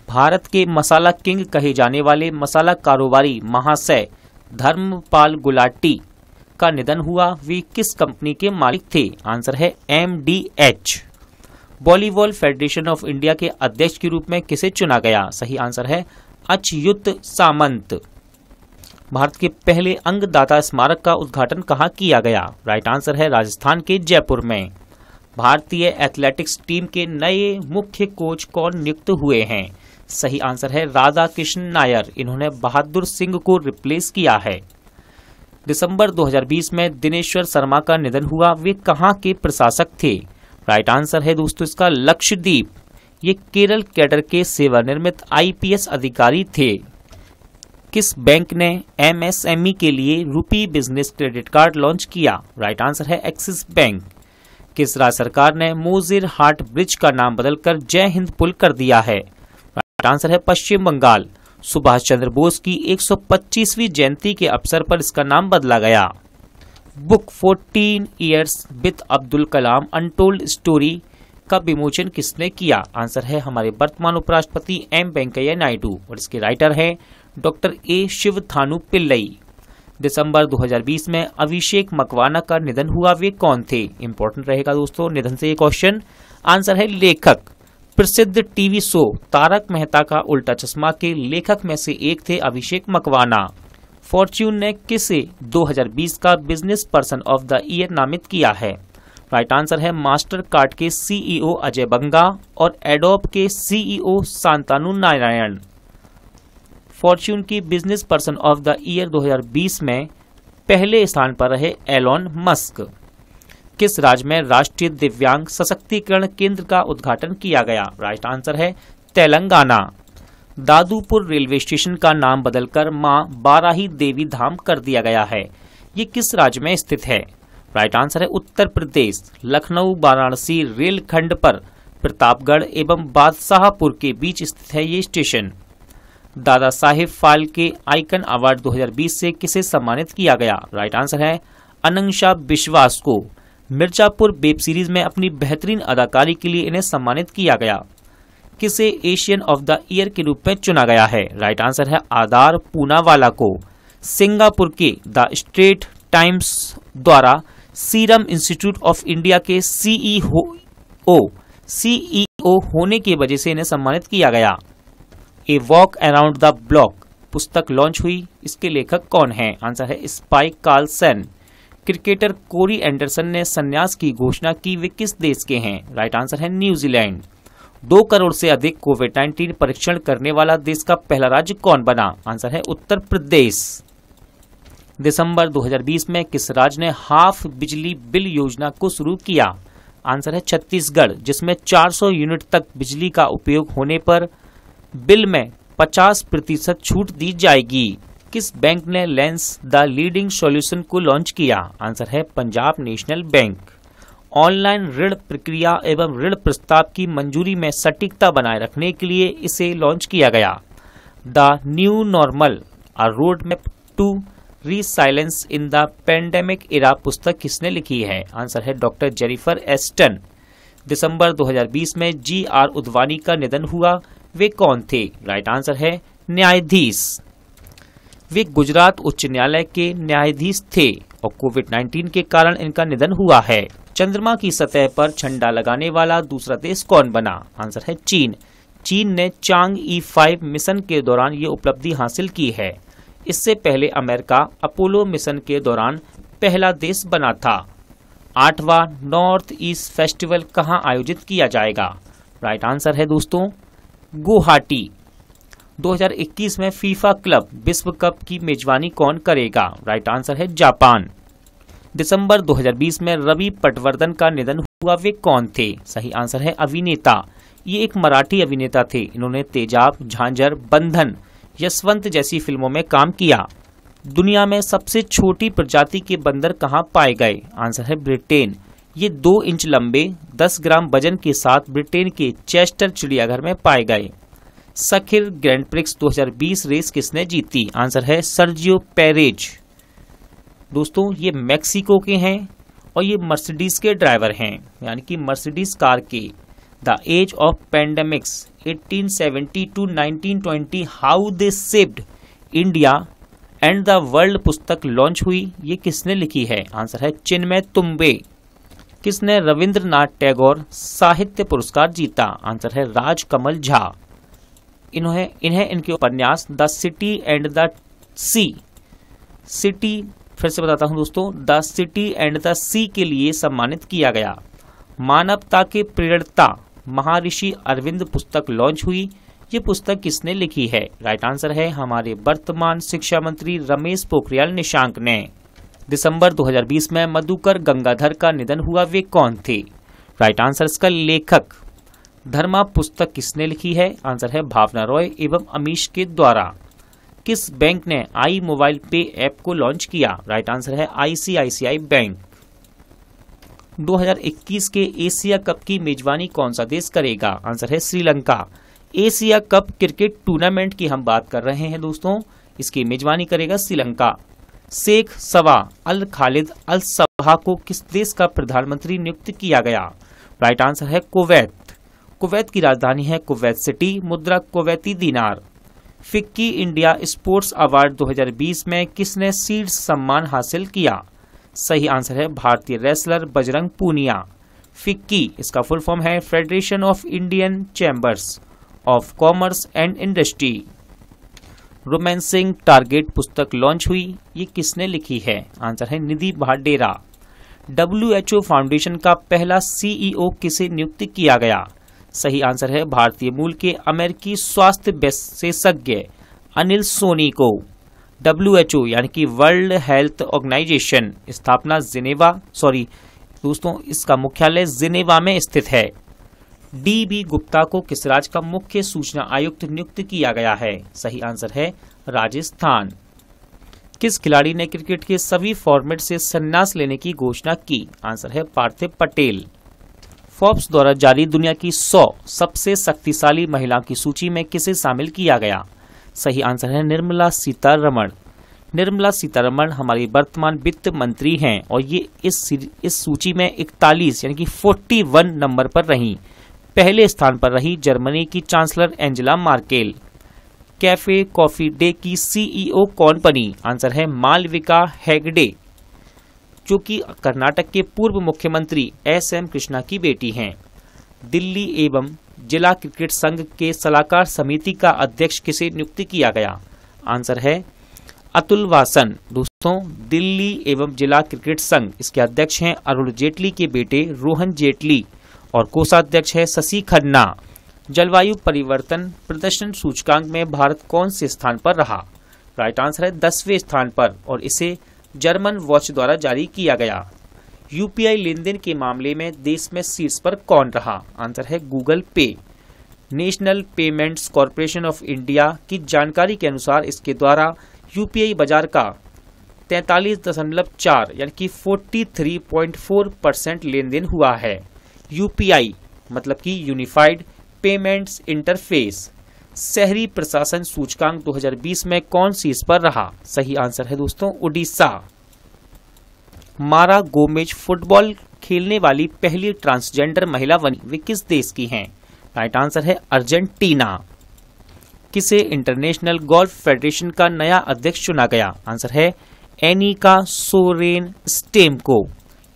भारत के मसाला किंग कहे जाने वाले मसाला कारोबारी महाशय धर्मपाल गुलाटी का निधन हुआ, वे किस कंपनी के मालिक थे? आंसर है MDH। Volleyball federation of India के अध्यक्ष के रूप में किसे चुना गया? सही आंसर है अच्युत सामंत। भारत के पहले अंगदाता स्मारक का उद्घाटन कहाँ किया गया? राइट आंसर है राजस्थान के जयपुर में। भारतीय एथलेटिक्स टीम के नए मुख्य कोच कौन नियुक्त हुए हैं? सही आंसर है राधा कृष्ण नायर। इन्होंने बहादुर सिंह को रिप्लेस किया है। दिसंबर 2020 में दिनेश्वर शर्मा का निधन हुआ, वे कहाँ के प्रशासक थे? राइट आंसर है दोस्तों इसका लक्षद्वीप। ये केरल कैडर के सेवानिवृत्त IPS अधिकारी थे। किस बैंक ने MSME के लिए रुपी बिजनेस क्रेडिट कार्ड लॉन्च किया? राइट आंसर है एक्सिस बैंक। किस राज्य सरकार ने मोजेर हाट ब्रिज का नाम बदलकर जय हिंद पुल कर दिया है? राइट आंसर है पश्चिम बंगाल। सुभाष चंद्र बोस की 125वीं जयंती के अवसर पर इसका नाम बदला गया। Book 14 years with Abdul Kalam untold story का विमोचन किसने किया? आंसर है हमारे वर्तमान उपराष्ट्रपति M वेंकैया नायडू और इसके राइटर हैं डॉक्टर A शिवथानु पिल्लई। दिसंबर 2020 में अभिषेक मकवाना का निधन हुआ, वे कौन थे? इंपॉर्टेंट रहेगा दोस्तों निधन से ये क्वेश्चन। आंसर है लेखक। प्रसिद्ध टीवी शो तारक मेहता का उल्टा चश्मा के लेखक में से एक थे अभिषेक मकवाना। फॉर्च्यून ने किसे 2020 का business person of the year नामित किया है? राइट आंसर है मास्टर कार्ड के CEO अजय बंगा और एडोब के CEO शांतनु नारायण। फॉर्च्यून की business person of the year 2020 में पहले स्थान पर रहे एलोन मस्क। किस राज्य में राष्ट्रीय दिव्यांग सशक्तिकरण केंद्र का उद्घाटन किया गया? राइट आंसर है तेलंगाना। दादूपुर रेलवे स्टेशन का नाम बदलकर मां बाराही देवी धाम कर दिया गया है। ये किस राज्य में स्थित है? राइट आंसर है उत्तर प्रदेश। लखनऊ वाराणसी रेलखंड पर प्रतापगढ़ एवं बादशाहपुर के बीच स्थित है ये station. Dada Saheb Phalke icon award 2020 से किसे सम्मानित किया गया? राइट आंसर है अनंशा बिश्वास को। मिर्जापुर वेब सीरीज में अपनी बेहतरीन अदाकारी के लिए इन्हें सम्मानित किया गया। किसे एशियन ऑफ द ईयर के रूप में चुना गया है? राइट आंसर है आदार पूनावाला को। सिंगापुर के द स्ट्रेट टाइम्स द्वारा सीरम इंस्टीट्यूट ऑफ इंडिया के सीईओ होने की वजह से इन्हें सम्मानित किया गया। A walk around the block पुस्तक लॉन्च हुई, इसके लेखक कौन हैं? आंसर है Spike Carlson. Cricketer Corey Anderson ने संन्यास की घोषणा की, वे किस देश के हैं? राइट आंसर है न्यूजीलैंड। 2 करोड़ से अधिक कोविड-19 परीक्षण करने वाला देश का पहला राज्य कौन बना? आंसर है उत्तर प्रदेश। दिसंबर 2020 में किस राज्य ने हाफ बिजली बिल योजना को शुरू किया? आंसर है छत्तीसगढ़, जिसमें 400 यूनिट तक बिजली का उपयोग होने पर बिल में 50% छूट दी जाएगी। किस बैंक ने लेंस द लीडिंग सॉल्यूशन को लॉन्च किया? आंसर है पंजाब नेशनल बैंक। ऑनलाइन ऋण प्रक्रिया एवं ऋण प्रस्ताव की मंजूरी में सटीकता बनाए रखने के लिए इसे लॉन्च किया गया। The new normal a road map to resilience in the pandemic era पुस्तक किसने लिखी है? आंसर है डॉक्टर जेनिफर एस्टन। दिसंबर 2020 में जी.आर. उदवानी का निधन हुआ, वे कौन थे? राइट आंसर है न्यायाधीश। वे गुजरात उच्च न्यायालय के न्यायाधीश थे और कोविड-19 के कारण इनका निधन हुआ है। चंद्रमा की सतह पर झंडा लगाने वाला दूसरा देश कौन बना? आंसर है चीन। चीन ने चांग-ई 5 मिशन के दौरान ये उपलब्धि हासिल की है। इससे पहले अमेरिका अपोलो मिशन के दौरान पहला देश बना था। 8वां नॉर्थ ईस्ट फेस्टिवल कहां आयोजित किया जाएगा? राइट आंसर है दोस्तों गुवाहाटी। 2021 में फीफा क्लब विश्व कप की मेजबानी कौन करेगा? राइट आंसर है जापान। दिसंबर 2020 में रवि पटवर्धन का निधन हुआ, वे कौन थे? सही आंसर है अभिनेता। ये एक मराठी अभिनेता थे। इन्होंने तेजाब, झांझर, बंधन, यशवंत जैसी फिल्मों में काम किया। दुनिया में सबसे छोटी प्रजाति के बंदर कहां पाए गए? आंसर है ब्रिटेन। ये 2 इंच लंबे 10 ग्राम वजन के साथ ब्रिटेन के चेस्टर चिड़ियाघर में पाए गए। सखिर ग्रैंड प्रिक्स 2020 रेस किसने जीती? आंसर है सर्जियो पेरेज। दोस्तों ये मैक्सिको के हैं और ये मर्सिडीज के ड्राइवर हैं, यानी कि मर्सिडीज कार के। The age of pandemics 1870 to 1920 how they saved India and the world पुस्तक लॉन्च हुई, ये किसने लिखी है? आंसर है चिन्मय तुम्बे। किसने रविंद्रनाथ टैगोर साहित्य पुरस्कार जीता? आंसर है राजकमल झा। इन्हें इनके उपन्यास the city and the sea, city फिर से बताता हूं दोस्तों, the city and the sea के लिए सम्मानित किया गया। मानवता के प्रेरणता महर्षि अरविंद पुस्तक लॉन्च हुई, ये पुस्तक किसने लिखी है? राइट आंसर है हमारे वर्तमान शिक्षा मंत्री रमेश पोखरियाल निशंक ने। दिसंबर 2020 में मधुकर गंगाधर का निधन हुआ, वे कौन थे? राइट आंसर इसका लेखक। धर्मा पुस्तक किसने लिखी है? आंसर है भावना रॉय एवं अमीश के द्वारा। किस बैंक ने आई मोबाइल पे ऐप को लॉन्च किया? राइट आंसर है आईसीआईसीआई बैंक। 2021 के एशिया कप की मेजबानी कौन सा देश करेगा? आंसर है Sri Lanka. Asia cup cricket tournament की हम बात कर रहे हैं दोस्तों, इसकी मेजबानी करेगा श्रीलंका। शेख सवा अल खालिद अल सबाह को किस देश का प्रधानमंत्री नियुक्त किया गया? राइट आंसर है कुवैत। कुवैत की राजधानी है कुवैत सिटी, मुद्रा कुवैती दीनार। फिक्की इंडिया स्पोर्ट्स अवार्ड 2020 में किसने शीर्ष सम्मान हासिल किया? सही आंसर है भारतीय रेसलर बजरंग पूनिया। फिक्की इसका फुल फॉर्म है federation of Indian chambers of commerce and industry. Romancing target पुस्तक लॉन्च हुई, ये किसने लिखी है? आंसर है निधि भाडेरा। WHO फाउंडेशन का पहला CEO किसे नियुक्त किया गया? सही आंसर है भारतीय मूल के अमेरिकी स्वास्थ्य विशेषज्ञ अनिल सोनी को। WHO यानी कि वर्ल्ड हेल्थ ऑर्गेनाइजेशन स्थापना इसका मुख्यालय जिनेवा में स्थित है। DB गुप्ता को किस राज्य का मुख्य सूचना आयुक्त नियुक्त किया गया है? सही आंसर है राजस्थान। किस खिलाड़ी ने क्रिकेट के सभी फॉर्मेट से संन्यास लेने की घोषणा की? आंसर है पार्थिव पटेल। फोर्ब्स द्वारा जारी दुनिया की 100 सबसे शक्तिशाली महिलाओं की सूची में किसे शामिल किया गया? सही आंसर है निर्मला सीतारमण। निर्मला सीतारमण हमारी वर्तमान वित्त मंत्री हैं और ये इस सूची में 41 यानी कि 41 नंबर पर रही। पहले स्थान पर रही जर्मनी की chancellor Angela Merkel. Cafe coffee day की CEO कौन बनी? आंसर है मालविका हेगड़े, जो कि कर्नाटक के पूर्व मुख्यमंत्री SM कृष्णा की बेटी हैं। दिल्ली एवं जिला क्रिकेट संघ के सलाहकार समिति का अध्यक्ष किसे नियुक्त किया गया? आंसर है अतुल वासन। दोस्तों, दिल्ली एवं जिला क्रिकेट संघ, इसके अध्यक्ष हैं अरुण जेटली के बेटे रोहन जेटली और कोषाध्यक्ष है शशि खन्ना। जलवायु परिवर्तन प्रदर्शन सूचकांक में भारत कौन से स्थान पर रहा? राइट आंसर है 10वें स्थान पर और इसे जर्मन वॉच द्वारा जारी किया गया। UPI लेनदेन के मामले में देश में शीर्ष पर कौन रहा? आंसर है गूगल पे। National payments corporation of India की जानकारी के अनुसार इसके द्वारा UPI बाजार का 43.4 यानी कि 43.4% लेन देन हुआ है। UPI मतलब कि यूनिफाइड पेमेंट्स इंटरफेस। शहरी प्रशासन सूचकांक 2020 में कौन शीर्ष पर रहा? सही आंसर है दोस्तों उड़ीसा। मारा गोमेज फुटबॉल खेलने वाली पहली ट्रांसजेंडर महिला बनी, वे किस देश की हैं? राइट आंसर है अर्जेंटीना। किसे इंटरनेशनल गोल्फ फेडरेशन का नया अध्यक्ष चुना गया? आंसर है एनिका सोरेन स्टेम को।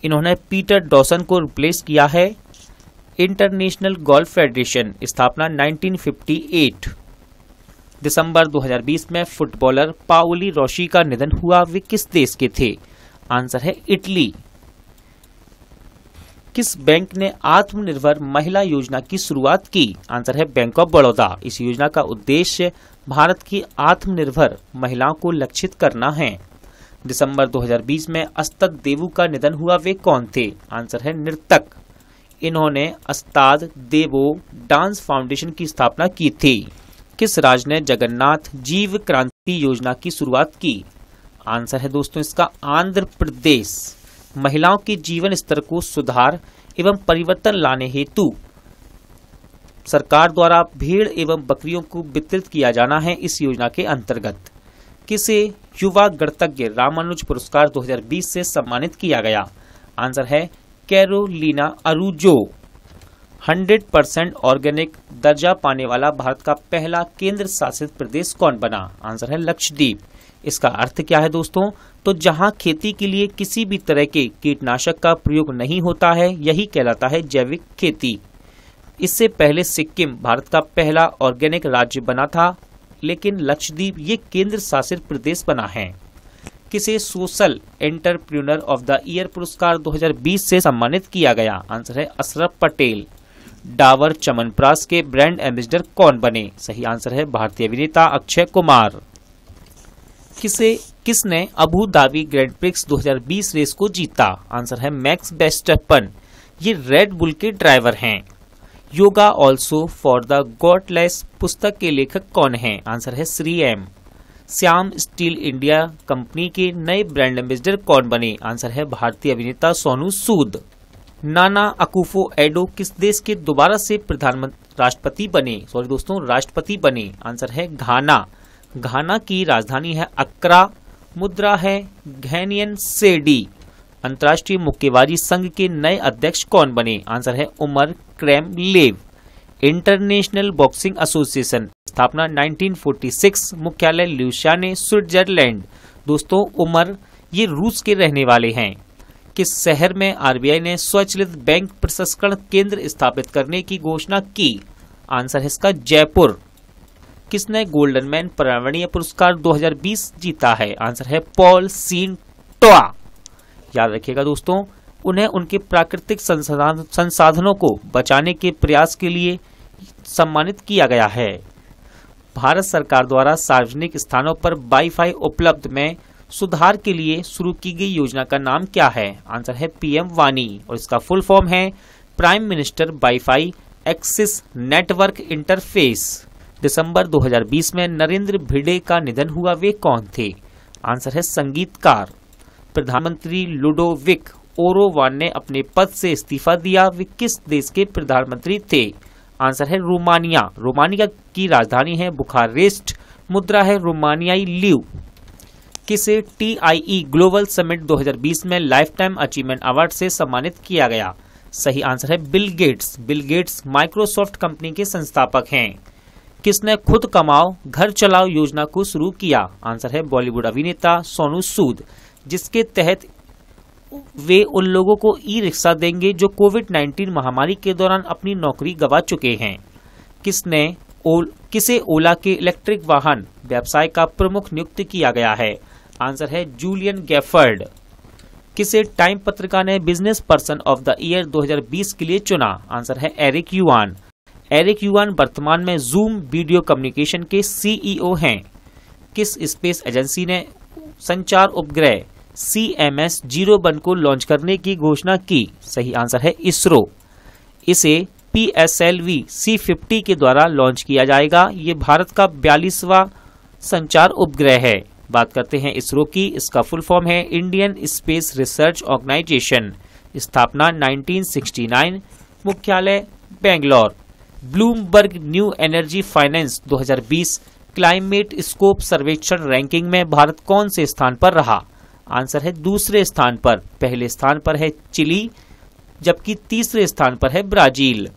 इन्होंने पीटर डॉसन को रिप्लेस किया है। इंटरनेशनल गोल्फ फेडरेशन स्थापना 1958। दिसंबर 2020 में फुटबॉलर पाओली रोशी का निधन हुआ, वे किस देश के थे? आंसर है इटली। किस बैंक ने आत्मनिर्भर महिला योजना की शुरुआत की? आंसर है बैंक ऑफ बड़ौदा। इस योजना का उद्देश्य भारत की आत्मनिर्भर महिलाओं को लक्षित करना है। दिसंबर 2020 में अस्ताद देवू का निधन हुआ, वे कौन थे? आंसर है नर्तक। इन्होंने अस्ताद देवो डांस फाउंडेशन की स्थापना की थी। किस राज्य ने जगन्नाथ जीव क्रांति योजना की शुरुआत की? आंसर है दोस्तों इसका आंध्र प्रदेश। महिलाओं के जीवन स्तर को सुधार एवं परिवर्तन लाने हेतु सरकार द्वारा भेड़ एवं बकरियों को वितरित किया जाना है। इस योजना के अंतर्गत किसे युवा गणतज्ञ रामानुज पुरस्कार 2020 से सम्मानित किया गया? आंसर है कैरोलिना अरूजो। 100% ऑर्गेनिक दर्जा पाने वाला भारत का पहला केंद्र शासित प्रदेश कौन बना? आंसर है लक्षद्वीप। इसका अर्थ क्या है दोस्तों? तो जहां खेती के लिए किसी भी तरह के कीटनाशक का प्रयोग नहीं होता है, यही कहलाता है जैविक खेती। इससे पहले सिक्किम भारत का पहला ऑर्गेनिक राज्य बना था, लेकिन लक्षद्वीप ये केंद्र शासित प्रदेश बना है। किसे social entrepreneur of the year पुरस्कार 2020 से सम्मानित किया गया? आंसर है अशरफ पटेल। डाबर च्यवनप्राश के ब्रांड एम्बेसडर कौन बने? सही आंसर है भारतीय अभिनेता अक्षय कुमार। किसने Abu Dhabi Grand Prix 2020 race को जीता? आंसर है मैक्स वर्स्टैपेन। ये रेड बुल के ड्राइवर हैं। Yoga also for the godless पुस्तक के लेखक कौन हैं? आंसर है Shri M. Shyam steel India company के नए ब्रांड एम्बेसडर कौन बने? आंसर है भारतीय अभिनेता सोनू सूद। नाना अकुफो एडो किस देश के दोबारा से राष्ट्रपति बने? आंसर है घाना। घाना की राजधानी है अक्रा। मुद्रा है घैनियन सेडी। अंतर्राष्ट्रीय मुक्केबाजी संघ के नए अध्यक्ष कौन बने? आंसर है Umar Kremlev. International boxing association स्थापना 1946, मुख्यालय ल्यूसियाने स्विट्जरलैंड। दोस्तों उमर ये रूस के रहने वाले हैं। किस शहर में RBI ने स्वचालित बैंक प्रसंस्करण केंद्र स्थापित करने की घोषणा की? आंसर है इसका जयपुर। किसने गोल्डन मैन पर्यावरणीय पुरस्कार 2020 जीता है? आंसर है पॉल सीन टोआ। याद रखिएगा दोस्तों, उन्हें उनके प्राकृतिक संसाधनों को बचाने के प्रयास के लिए सम्मानित किया गया है। भारत सरकार द्वारा सार्वजनिक स्थानों पर वाईफाई उपलब्ध में सुधार के लिए शुरू की गई योजना का नाम क्या है? आंसर है PM वानी और इसका फुल फॉर्म है prime minister wifi access network interface. दिसंबर 2020 में नरेंद्र भिड़े का निधन हुआ, वे कौन थे? आंसर है संगीतकार। प्रधानमंत्री लुडोविक ओरोवान ने अपने पद से इस्तीफा दिया, वे किस देश के प्रधानमंत्री थे? आंसर है रोमानिया। रोमानिया की राजधानी है बुखारेस्ट, मुद्रा है रोमानियाई लीव। किसे TIE ग्लोबल समिट 2020 में लाइफ टाइम अचीवमेंट अवार्ड से सम्मानित किया गया? सही आंसर है Bill Gates. Bill Gates Microsoft company के संस्थापक हैं। किसने खुद कमाओ घर चलाओ योजना को शुरू किया? आंसर है बॉलीवुड अभिनेता सोनू सूद, जिसके तहत वे उन लोगों को ई रिक्शा देंगे जो कोविड-19 महामारी के दौरान अपनी नौकरी गंवा चुके हैं। किसे ओला के इलेक्ट्रिक वाहन व्यवसाय का प्रमुख नियुक्त किया गया है? आंसर है जूलियन गैफर्ड। किसे टाइम पत्रिका ने business person of the year 2020 के लिए चुना? आंसर है एरिक युआन। एरिक युआन वर्तमान में जूम वीडियो कम्युनिकेशन के CEO हैं। किस स्पेस एजेंसी ने संचार उपग्रह CMS-01 को लॉन्च करने की घोषणा की? सही आंसर है इसरो। इसे PSLV C50 के द्वारा लॉन्च किया जाएगा। ये भारत का 42वां संचार उपग्रह है। बात करते हैं इसरो की। इसका फुल फॉर्म है इंडियन स्पेस रिसर्च ऑर्गेनाइजेशन। स्थापना 1969, मुख्यालय Bangalore. Bloomberg new energy finance 2020 climate scope सर्वेक्षण रैंकिंग में भारत कौन से स्थान पर रहा? आंसर है दूसरे स्थान पर। पहले स्थान पर है चिली, जबकि तीसरे स्थान पर है ब्राजील।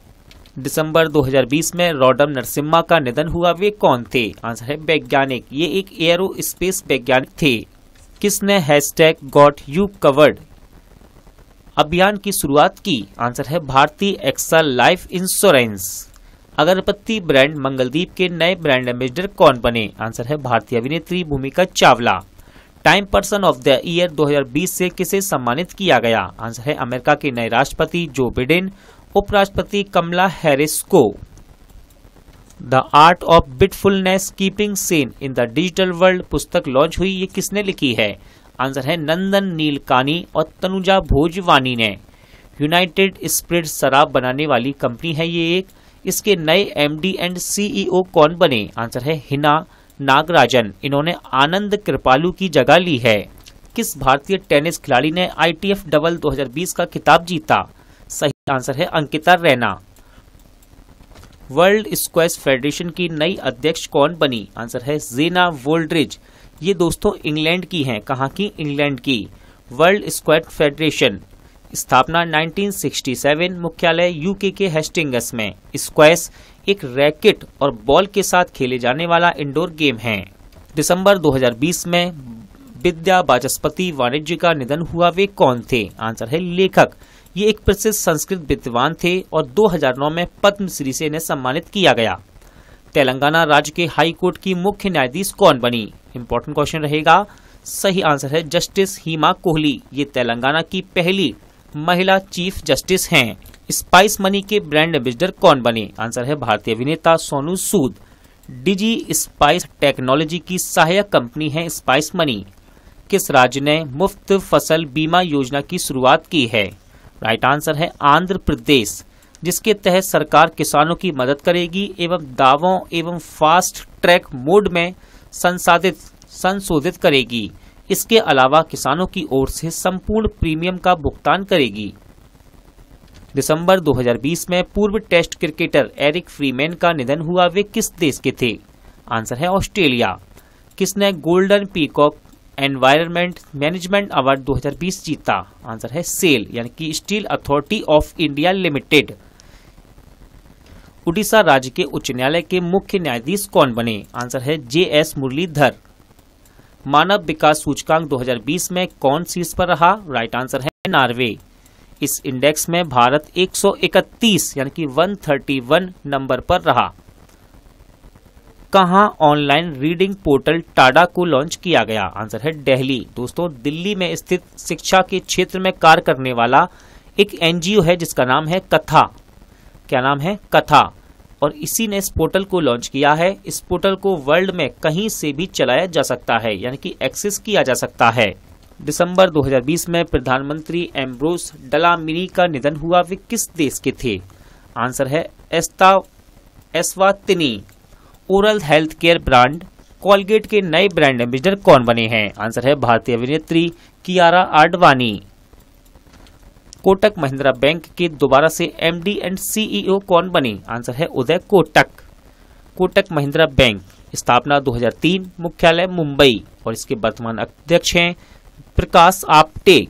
दिसंबर 2020 में रॉडम नरसिम्हा का निधन हुआ, वे कौन थे? आंसर है वैज्ञानिक, ये एक एयरोस्पेस वैज्ञानिक थे। किसने #GotYouCovered अभियान की शुरुआत की? आंसर है भारतीय एक्सल लाइफ इंश्योरेंस। अगरबत्ती ब्रांड मंगलदीप के नए ब्रांड एम्बेसडर कौन बने? आंसर है भारतीय अभिनेत्री भूमिका Chawla. Time person of the year 2020 से किसे सम्मानित किया गया? आंसर है अमेरिका के नए राष्ट्रपति जो बिडेन, उपराष्ट्रपति कमला हैरिस को। The art of bitfulness keeping sane in the digital world पुस्तक लॉन्च हुई, ये किसने लिखी है? आंसर है नंदन नीलकानी और तनुजा भोजवानी ने। यूनाइटेड स्पिरिट शराब बनाने वाली कंपनी है ये एक। इसके नए MD एंड CEO कौन बने? आंसर है हिना नागराजन, इन्होंने आनंद कृपालू की जगह ली है। किस भारतीय टेनिस खिलाड़ी ने ITF डबल 2020 का खिताब जीता? सही आंसर है Ankita Raina. World squash federation की नई अध्यक्ष कौन बनी? आंसर है जेना वोल्ड्रिज। ये दोस्तों इंग्लैंड की हैं। कहाँ की? इंग्लैंड की। वर्ल्ड स्क्वैश फेडरेशन स्थापना 1967, मुख्यालय UK के हेस्टिंगस में। स्क्वैश एक रैकेट और बॉल के साथ खेले जाने वाला इंडोर गेम है। दिसंबर 2020 में विद्या वाचस्पति वाणिज्य का निधन हुआ, वे कौन थे? आंसर है लेखक। ये एक प्रसिद्ध संस्कृत विद्वान थे और 2009 में पद्मश्री से इन्हें सम्मानित किया गया। तेलंगाना राज्य के हाई कोर्ट की मुख्य न्यायाधीश कौन बनी? इंपॉर्टेंट क्वेश्चन रहेगा। सही आंसर है जस्टिस हिमा कोहली। ये तेलंगाना की पहली महिला चीफ जस्टिस हैं। स्पाइस मनी के ब्रांड एम्बेसडर कौन बने? आंसर है भारतीय अभिनेता सोनू सूद। डिजी स्पाइस टेक्नोलॉजी की सहायक कंपनी है स्पाइस मनी। किस राज्य ने मुफ्त फसल बीमा योजना की शुरुआत की है? राइट आंसर है आंध्र प्रदेश, जिसके तहत सरकार किसानों की मदद करेगी एवं दावों एवं फास्ट ट्रैक मोड में संशोधित करेगी। इसके अलावा किसानों की ओर से संपूर्ण प्रीमियम का भुगतान करेगी। दिसंबर 2020 में पूर्व टेस्ट क्रिकेटर एरिक फ्रीमैन का निधन हुआ, वे किस देश के थे? आंसर है ऑस्ट्रेलिया। किसने golden peacock environment management award 2020 जीता? आंसर है सेल यानी कि steel authority of India limited. Orissa राज्य के उच्च न्यायालय के मुख्य न्यायाधीश कौन बने? आंसर है JS मुरलीधर। मानव विकास सूचकांक 2020 में कौन शीर्ष पर रहा? राइट आंसर है नॉर्वे। इस इंडेक्स में भारत 131 यानी कि 131 नंबर पर रहा। कहां ऑनलाइन रीडिंग पोर्टल टाडा को लॉन्च किया गया? आंसर है दिल्ली। दोस्तों दिल्ली में स्थित शिक्षा के क्षेत्र में कार्य करने वाला एक NGO है जिसका नाम है कथा। क्या नाम है? कथा। और इसी ने इस पोर्टल को लॉन्च किया है। इस पोर्टल को वर्ल्ड में कहीं से भी चलाया जा सकता है यानी कि एक्सेस किया जा सकता है। दिसंबर 2020 में प्रधानमंत्री एम्ब्रोस डलामिनी का निधन हुआ, वे किस देश के थे? आंसर है Eswatini. Oral health care brand Colgate के नए ब्रांड एम्बेसडर कौन बने हैं? आंसर है भारतीय अभिनेत्री कियारा आडवाणी। कोटक महिंद्रा बैंक के दोबारा से एमडी एंड सीईओ कौन बने? आंसर है उदय कोटक। कोटक महिंद्रा बैंक स्थापना 2003, मुख्यालय मुंबई, और इसके वर्तमान अध्यक्ष हैं Prakash Apte.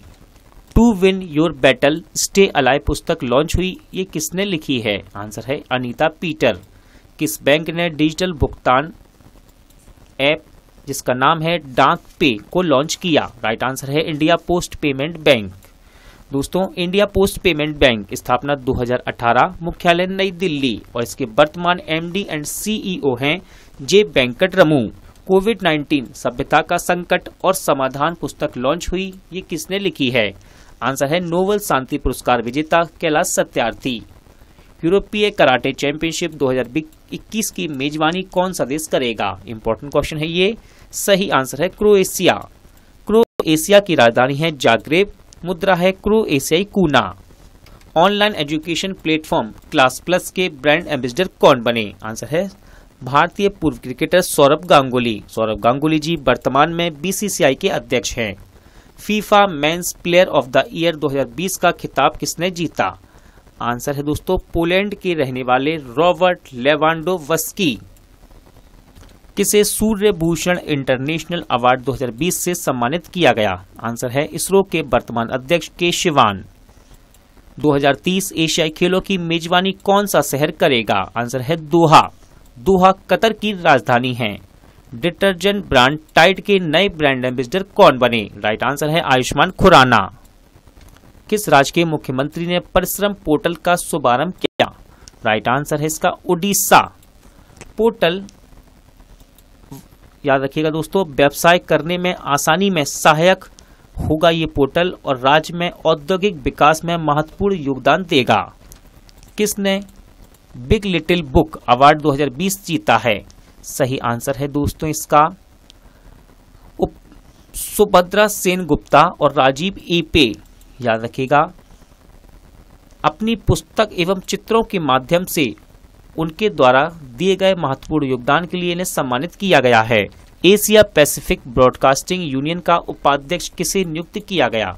To win your battle stay alive पुस्तक लॉन्च हुई, ये किसने लिखी है? आंसर है अनीता पीटर। किस बैंक ने डिजिटल भुगतान ऐप जिसका नाम है डाक पे को लॉन्च किया? राइट आंसर है इंडिया पोस्ट पेमेंट बैंक। दोस्तों, इंडिया पोस्ट पेमेंट बैंक स्थापना 2018, मुख्यालय नई दिल्ली, और इसके वर्तमान एमडी एंड सीईओ हैं जे वेंकटरमू। कोविड-19 सभ्यता का संकट और समाधान पुस्तक लॉन्च हुई, ये किसने लिखी है? आंसर है नोबेल शांति पुरस्कार विजेता कैलाश सत्यार्थी। यूरोपीय कराटे चैंपियनशिप 2021 की मेजबानी कौन सा देश करेगा? इंपॉर्टेंट क्वेश्चन है ये। सही आंसर है क्रोएशिया। क्रोएशिया की राजधानी है जाग्रेब, मुद्रा है क्रोएशियाई कूना। Online education platform class plus के ब्रांड एम्बेसडर कौन बने? आंसर है भारतीय पूर्व क्रिकेटर सौरभ गांगुली। सौरभ गांगुली जी वर्तमान में बीसीसीआई के अध्यक्ष हैं। FIFA men's player of the year 2020 का खिताब किसने जीता? आंसर है दोस्तों पोलैंड के रहने वाले रॉबर्ट लेवांडोव्स्की। किसे सूर्य भूषण इंटरनेशनल अवार्ड 2020 से सम्मानित किया गया? आंसर है इसरो के वर्तमान अध्यक्ष के शिवान। 2030 एशियाई खेलों की मेजबानी कौन सा शहर करेगा? आंसर है दोहा। दोहा कतर की राजधानी है। डिटर्जेंट ब्रांड टाइड के नए ब्रांड एम्बेसडर कौन बने? राइट आंसर है आयुष्मान खुराना। किस राज्य के मुख्यमंत्री ने परिश्रम पोर्टल का शुभारंभ किया? राइट आंसर है इसका उड़ीसा। पोर्टल याद रखिएगा दोस्तों, व्यवसाय करने में आसानी में सहायक होगा ये पोर्टल, और राज्य में औद्योगिक विकास में महत्वपूर्ण योगदान देगा। किसने बिग लिटिल बुक अवार्ड 2020 जीता है? सही आंसर है दोस्तों इसका सुभद्रा सेन गुप्ता और राजीव एपे। याद रखिएगा, अपनी पुस्तक एवं चित्रों के माध्यम से उनके द्वारा दिए गए महत्वपूर्ण योगदान के लिए इन्हें सम्मानित किया गया है। एशिया पैसिफिक ब्रॉडकास्टिंग यूनियन का उपाध्यक्ष किसे नियुक्त किया गया?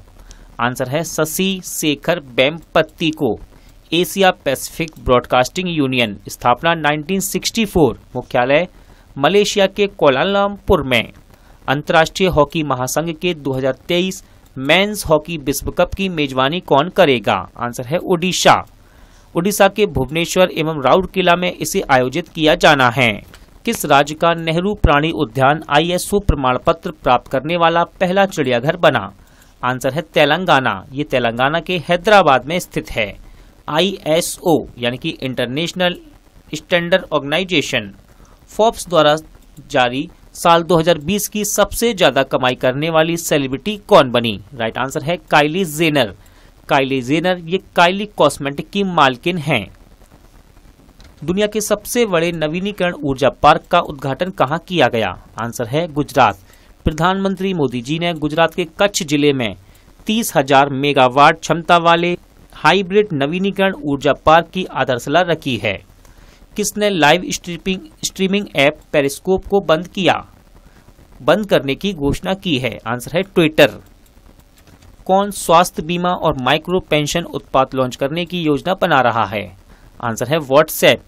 आंसर है शशि शेखर वेम्पति को। एशिया पैसिफिक ब्रॉडकास्टिंग यूनियन स्थापना 1964, मुख्यालय मलेशिया के कोलालमपुर में। अंतर्राष्ट्रीय हॉकी महासंघ के 2023 मेंस हॉकी विश्व कप की मेजबानी कौन करेगा? आंसर है ओडिशा। ओडिशा के भुवनेश्वर एवं राउरकेला में इसे आयोजित किया जाना है। किस राज्य का नेहरू प्राणी उद्यान ISO प्रमाण पत्र प्राप्त करने वाला पहला चिड़ियाघर बना? आंसर है तेलंगाना। ये तेलंगाना के हैदराबाद में स्थित है। ISO यानी कि इंटरनेशनल स्टैंडर्ड ऑर्गेनाइजेशन फोर्ब्स द्वारा जारी साल 2020 की सबसे ज्यादा कमाई करने वाली सेलिब्रिटी कौन बनी? राइट आंसर है काइली जेनर। काइली जेनर ये काइली कॉस्मेटिक की मालकिन हैं। दुनिया के सबसे बड़े नवीनीकरण ऊर्जा पार्क का उद्घाटन कहां किया गया? आंसर है गुजरात। प्रधानमंत्री मोदी जी ने गुजरात के कच्छ जिले में 30,000 मेगावाट क्षमता वाले हाइब्रिड नवीनीकरण ऊर्जा पार्क की आधारशिला रखी है। किसने लाइव स्ट्रीमिंग ऐप पेरिस्कोप को बंद करने की घोषणा की है? आंसर है ट्विटर। कौन स्वास्थ्य बीमा और माइक्रो पेंशन उत्पाद लॉन्च करने की योजना बना रहा है? आंसर है व्हाट्सएप।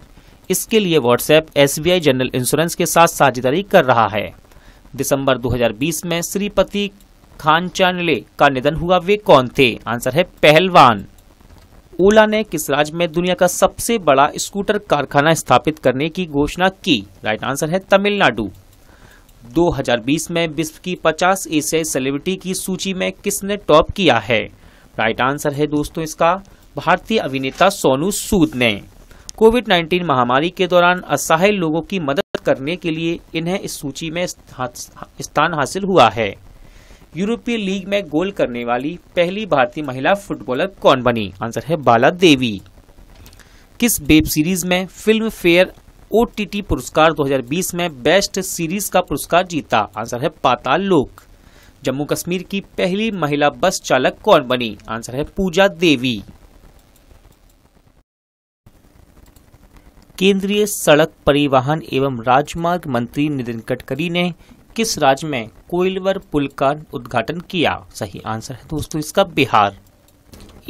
इसके लिए व्हाट्सएप SBI जनरल इंश्योरेंस के साथ साझेदारी कर रहा है। दिसंबर 2020 में श्रीपति खानचानले का निधन हुआ, वे कौन थे? आंसर है पहलवान। ओला ने किस राज्य में दुनिया का सबसे बड़ा स्कूटर कारखाना स्थापित करने की घोषणा की? राइट आंसर है तमिलनाडु। 2020 में विश्व की 50 एशियाई सेलिब्रिटी की सूची में किसने टॉप किया है? राइट आंसर है दोस्तों इसका भारतीय अभिनेता सोनू सूद ने। कोविड-19 महामारी के दौरान असहाय लोगों की मदद करने के लिए इन्हें इस सूची में स्थान हासिल हुआ है। यूरोपीय लीग में गोल करने वाली पहली भारतीय महिला फुटबॉलर कौन बनी? आंसर है बाला देवी। किस वेब सीरीज में फिल्म फेयर OTT पुरस्कार 2020 में बेस्ट सीरीज का पुरस्कार जीता? आंसर है पाताल लोक। जम्मू कश्मीर की पहली महिला बस चालक कौन बनी? आंसर है पूजा देवी। केंद्रीय सड़क परिवहन एवं राजमार्ग मंत्री नितिन गडकरी ने किस राज्य में कोइलवर पुल का उद्घाटन किया? सही आंसर है दोस्तों इसका बिहार।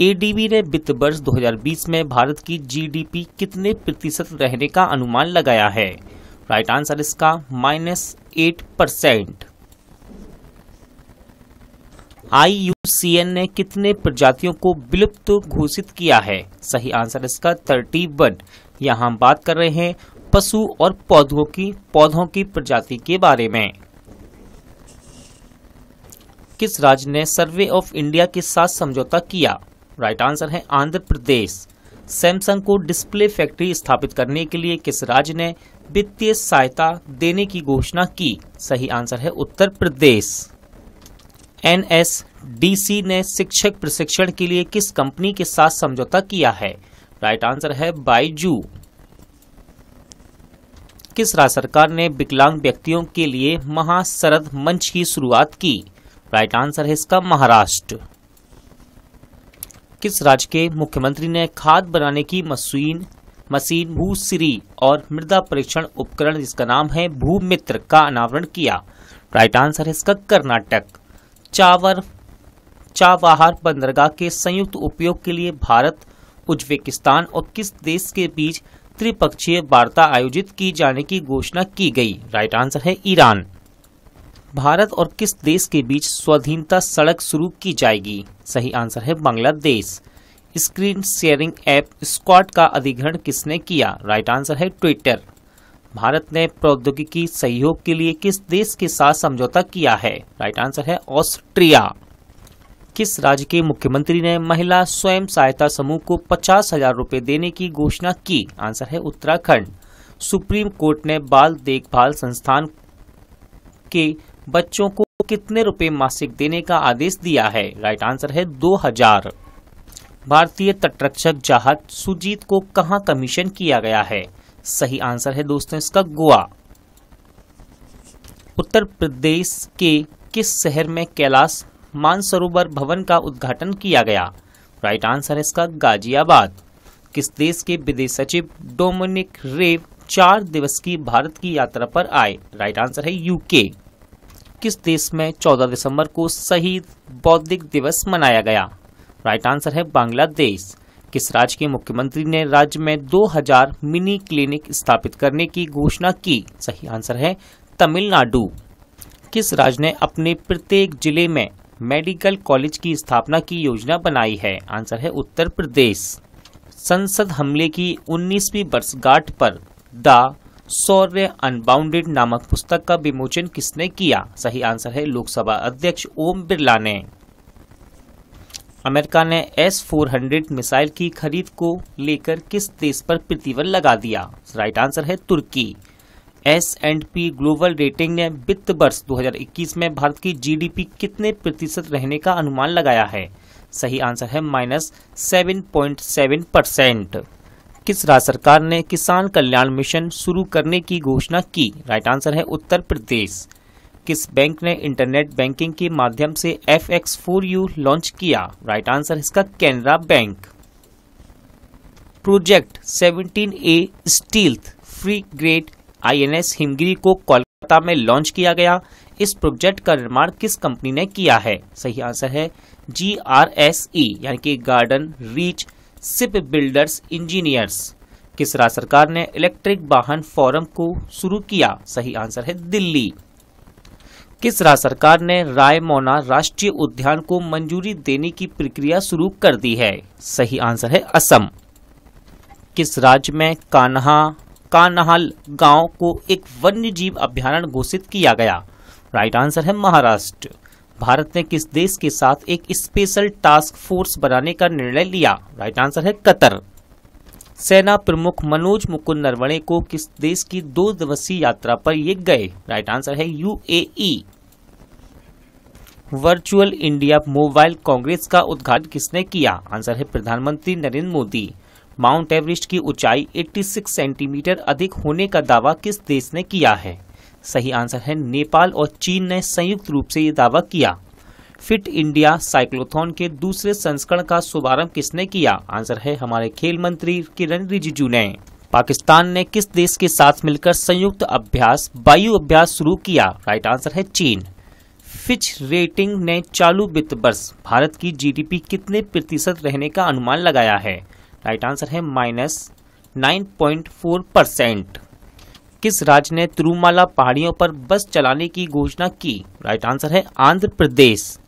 एडीबी ने वित्त वर्ष 2020 में भारत की जीडीपी कितने प्रतिशत रहने का अनुमान लगाया है? राइट आंसर इसका -8%। IUCN ने कितने प्रजातियों को विलुप्त घोषित किया है? सही आंसर इसका 31। यहाँ हम बात कर रहे हैं पशु और पौधों की प्रजाति के बारे में। किस राज्य ने सर्वे ऑफ इंडिया के साथ समझौता किया? राइट आंसर है आंध्र प्रदेश। सैमसंग को डिस्प्ले फैक्ट्री स्थापित करने के लिए किस राज्य ने वित्तीय सहायता देने की घोषणा की? सही आंसर है उत्तर प्रदेश। NSDC ने शिक्षक प्रशिक्षण के लिए किस कंपनी के साथ समझौता किया है? राइट आंसर है बायजू। किस राज्य सरकार ने विकलांग व्यक्तियों के लिए महाशरद मंच की शुरुआत की? राइट आंसर है इसका महाराष्ट्र। किस राज्य के मुख्यमंत्री ने खाद बनाने की मशीन भूश्री और मृदा परीक्षण उपकरण जिसका नाम है भूमित्र का अनावरण किया? राइट आंसर है इसका कर्नाटक। चाबहार बंदरगाह के संयुक्त उपयोग के लिए भारत, उज्बेकिस्तान और किस देश के बीच त्रिपक्षीय वार्ता आयोजित की जाने की घोषणा की गई? राइट आंसर है ईरान। भारत और किस देश के बीच स्वाधीनता सड़क शुरू की जाएगी? सही आंसर है Bangladesh. Screen sharing app squad का अधिग्रहण किसने किया? राइट आंसर है ट्विटर। भारत ने प्रौद्योगिकी सहयोग के लिए किस देश के साथ समझौता किया है? राइट आंसर है ऑस्ट्रिया। किस राज्य के मुख्यमंत्री ने महिला स्वयं सहायता समूह को 50,000 रुपए देने की घोषणा की? आंसर है उत्तराखंड। सुप्रीम कोर्ट ने बाल देखभाल संस्थान के बच्चों को कितने रुपए मासिक देने का आदेश दिया है? राइट आंसर है 2000। भारतीय तटरक्षक जहाज सुजीत को कहां कमीशन किया गया है? सही आंसर है दोस्तों इसका गोवा। उत्तर प्रदेश के किस शहर में कैलाश मानसरोवर भवन का उद्घाटन किया गया? राइट आंसर है इसका गाजियाबाद। किस देश के विदेश सचिव डोमिनिक रेब 4 दिवस की भारत की यात्रा पर आए? राइट आंसर है यूके। किस देश में 14 दिसंबर को शहीद बौद्धिक दिवस मनाया गया? राइट आंसर है बांग्लादेश। किस राज्य के मुख्यमंत्री ने राज्य में 2000 मिनी क्लिनिक स्थापित करने की घोषणा की? सही आंसर है तमिलनाडु। किस राज्य ने अपने प्रत्येक जिले में मेडिकल कॉलेज की स्थापना की योजना बनाई है? आंसर है उत्तर प्रदेश। संसद हमले की 19वीं वर्षगांठ पर द शौर्य अनबाउंडेड नामक पुस्तक का विमोचन किसने किया? सही आंसर है लोकसभा अध्यक्ष ओम बिरला ने। अमेरिका ने S-400 मिसाइल की खरीद को लेकर किस देश पर प्रतिबंध लगा दिया? राइट आंसर है तुर्की। S&P ग्लोबल रेटिंग ने वित्त वर्ष 2021 में भारत की जीडीपी कितने प्रतिशत रहने का अनुमान लगाया है? सही आंसर है -7.7%। किस राज्य सरकार ने किसान कल्याण मिशन शुरू करने की घोषणा की? राइट आंसर है उत्तर प्रदेश। किस बैंक ने इंटरनेट बैंकिंग के माध्यम से FX4U लॉन्च किया? राइट आंसर इसका Canara bank. Project 17A stealth frigate INS Himgiri को कोलकाता में लॉन्च किया गया। इस प्रोजेक्ट का निर्माण किस कंपनी ने किया है? सही आंसर है GRSE यानी कि garden reach ship builders engineers. किस राज्य सरकार ने इलेक्ट्रिक वाहन फोरम को शुरू किया? सही आंसर है दिल्ली। किस राज्य सरकार ने रायमोना राष्ट्रीय उद्यान को मंजूरी देने की प्रक्रिया शुरू कर दी है? सही आंसर है असम। किस राज्य में कान्हाल गांव को एक वन्य जीव अभयारण्य घोषित किया गया? राइट आंसर है महाराष्ट्र। भारत ने किस देश के साथ एक स्पेशल टास्क फोर्स बनाने का निर्णय लिया? राइट आंसर है कतर। सेना प्रमुख मनोज मुकुंद नरवणे को किस देश की 2 दिवसीय यात्रा पर ये गए? राइट आंसर है UAE। Virtual India mobile Congress का उद्घाटन किसने किया? आंसर है प्रधानमंत्री नरेंद्र मोदी। माउंट एवरेस्ट की ऊंचाई 86 सेंटीमीटर अधिक होने का दावा किस देश ने किया है? सही आंसर है नेपाल और चीन ने संयुक्त रूप से ये दावा किया। फिट इंडिया साइक्लोथॉन के दूसरे संस्करण का शुभारंभ किसने किया? आंसर है हमारे खेल मंत्री किरण रिजिजू ने। पाकिस्तान ने किस देश के साथ मिलकर संयुक्त अभ्यास वायु अभ्यास शुरू किया? राइट आंसर है चीन। फिच रेटिंग ने चालू वित्त वर्ष भारत की जीडीपी कितने प्रतिशत रहने का अनुमान लगाया है? राइट आंसर है -9.4%। किस राज्य ने तिरुमाला पहाड़ियों पर बस चलाने की घोषणा की? राइट आंसर है आंध्र प्रदेश।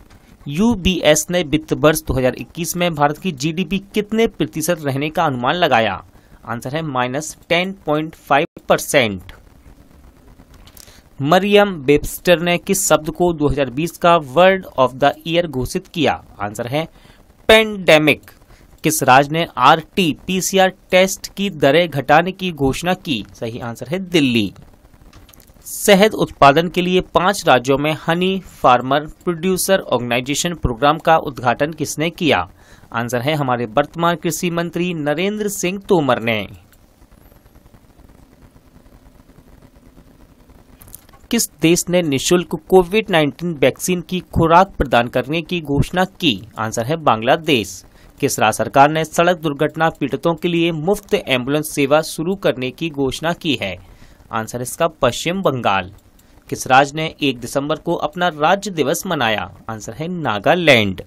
यूबीएस ने वित्त वर्ष 2021 में भारत की जीडीपी कितने प्रतिशत रहने का अनुमान लगाया? आंसर है -10.5%। मरियम वेबस्टर ने किस शब्द को 2020 का वर्ड ऑफ द ईयर घोषित किया? आंसर है पेंडेमिक। किस राज्य ने RT-PCR टेस्ट की दरें घटाने की घोषणा की? सही आंसर है दिल्ली। शहद उत्पादन के लिए 5 राज्यों में honey farmer producer organisation programme का उद्घाटन किसने किया? आंसर है हमारे वर्तमान कृषि मंत्री नरेंद्र सिंह तोमर ने। किस देश ने निःशुल्क कोविड-19 वैक्सीन की खुराक प्रदान करने की घोषणा की? आंसर है बांग्लादेश। किस राज्य सरकार ने सड़क दुर्घटना पीड़ितों के लिए मुफ्त एम्बुलेंस सेवा शुरू करने की घोषणा की है? आंसर इसका पश्चिम बंगाल। किस राज्य ने 1 दिसंबर को अपना राज्य दिवस मनाया? आंसर है नागालैंड।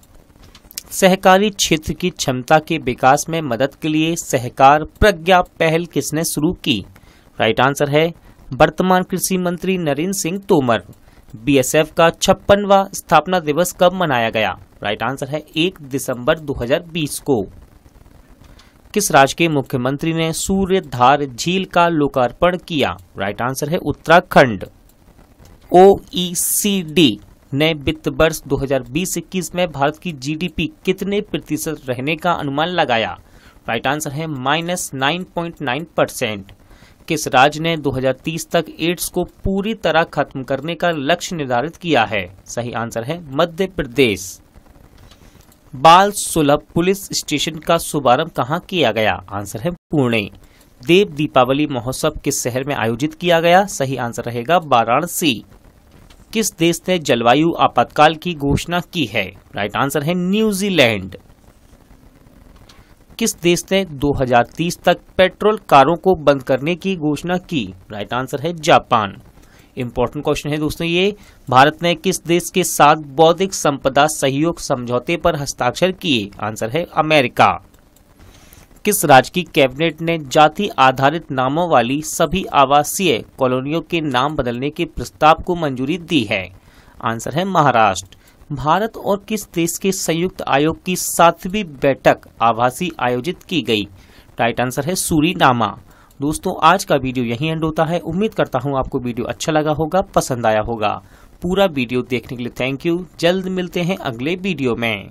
सहकारी क्षेत्र की क्षमता के विकास में मदद के लिए सहकार प्रज्ञा पहल किसने शुरू की? राइट आंसर है वर्तमान कृषि मंत्री नरेंद्र सिंह तोमर। बीएसएफ का 56वां स्थापना दिवस कब मनाया गया? राइट आंसर है 1 दिसंबर 2020 को। किस राज्य के मुख्यमंत्री ने सूर्यधार झील का लोकार्पण किया? राइट आंसर है उत्तराखंड। OECD ने वित्त वर्ष 2020-21 में भारत की जीडीपी कितने प्रतिशत रहने का अनुमान लगाया? राइट आंसर है -9.9%। किस राज्य ने 2030 तक एड्स को पूरी तरह खत्म करने का लक्ष्य निर्धारित किया है? सही आंसर है मध्य प्रदेश। बाल सुलभ पुलिस स्टेशन का शुभारंभ कहाँ किया गया? आंसर है पुणे। देव दीपावली महोत्सव किस शहर में आयोजित किया गया? सही आंसर रहेगा वाराणसी। किस देश ने जलवायु आपातकाल की घोषणा की है? राइट आंसर है न्यूजीलैंड। किस देश ने 2030 तक पेट्रोल कारों को बंद करने की घोषणा की? राइट आंसर है जापान। इंपॉर्टेंट क्वेश्चन है दोस्तों ये। भारत ने किस देश के साथ बौद्धिक संपदा सहयोग समझौते पर हस्ताक्षर किए? आंसर है अमेरिका। किस राज्य की कैबिनेट ने जाति आधारित नामों वाली सभी आवासीय कॉलोनियों के नाम बदलने के प्रस्ताव को मंजूरी दी है? आंसर है महाराष्ट्र। भारत और किस देश के संयुक्त आयोग की 7वीं बैठक आभासी आयोजित की गई? राइट आंसर है सूरीनामा। दोस्तों आज का वीडियो यहीं एंड होता है। उम्मीद करता हूं आपको वीडियो अच्छा लगा होगा, पसंद आया होगा। पूरा वीडियो देखने के लिए थैंक यू। जल्द मिलते हैं अगले वीडियो में।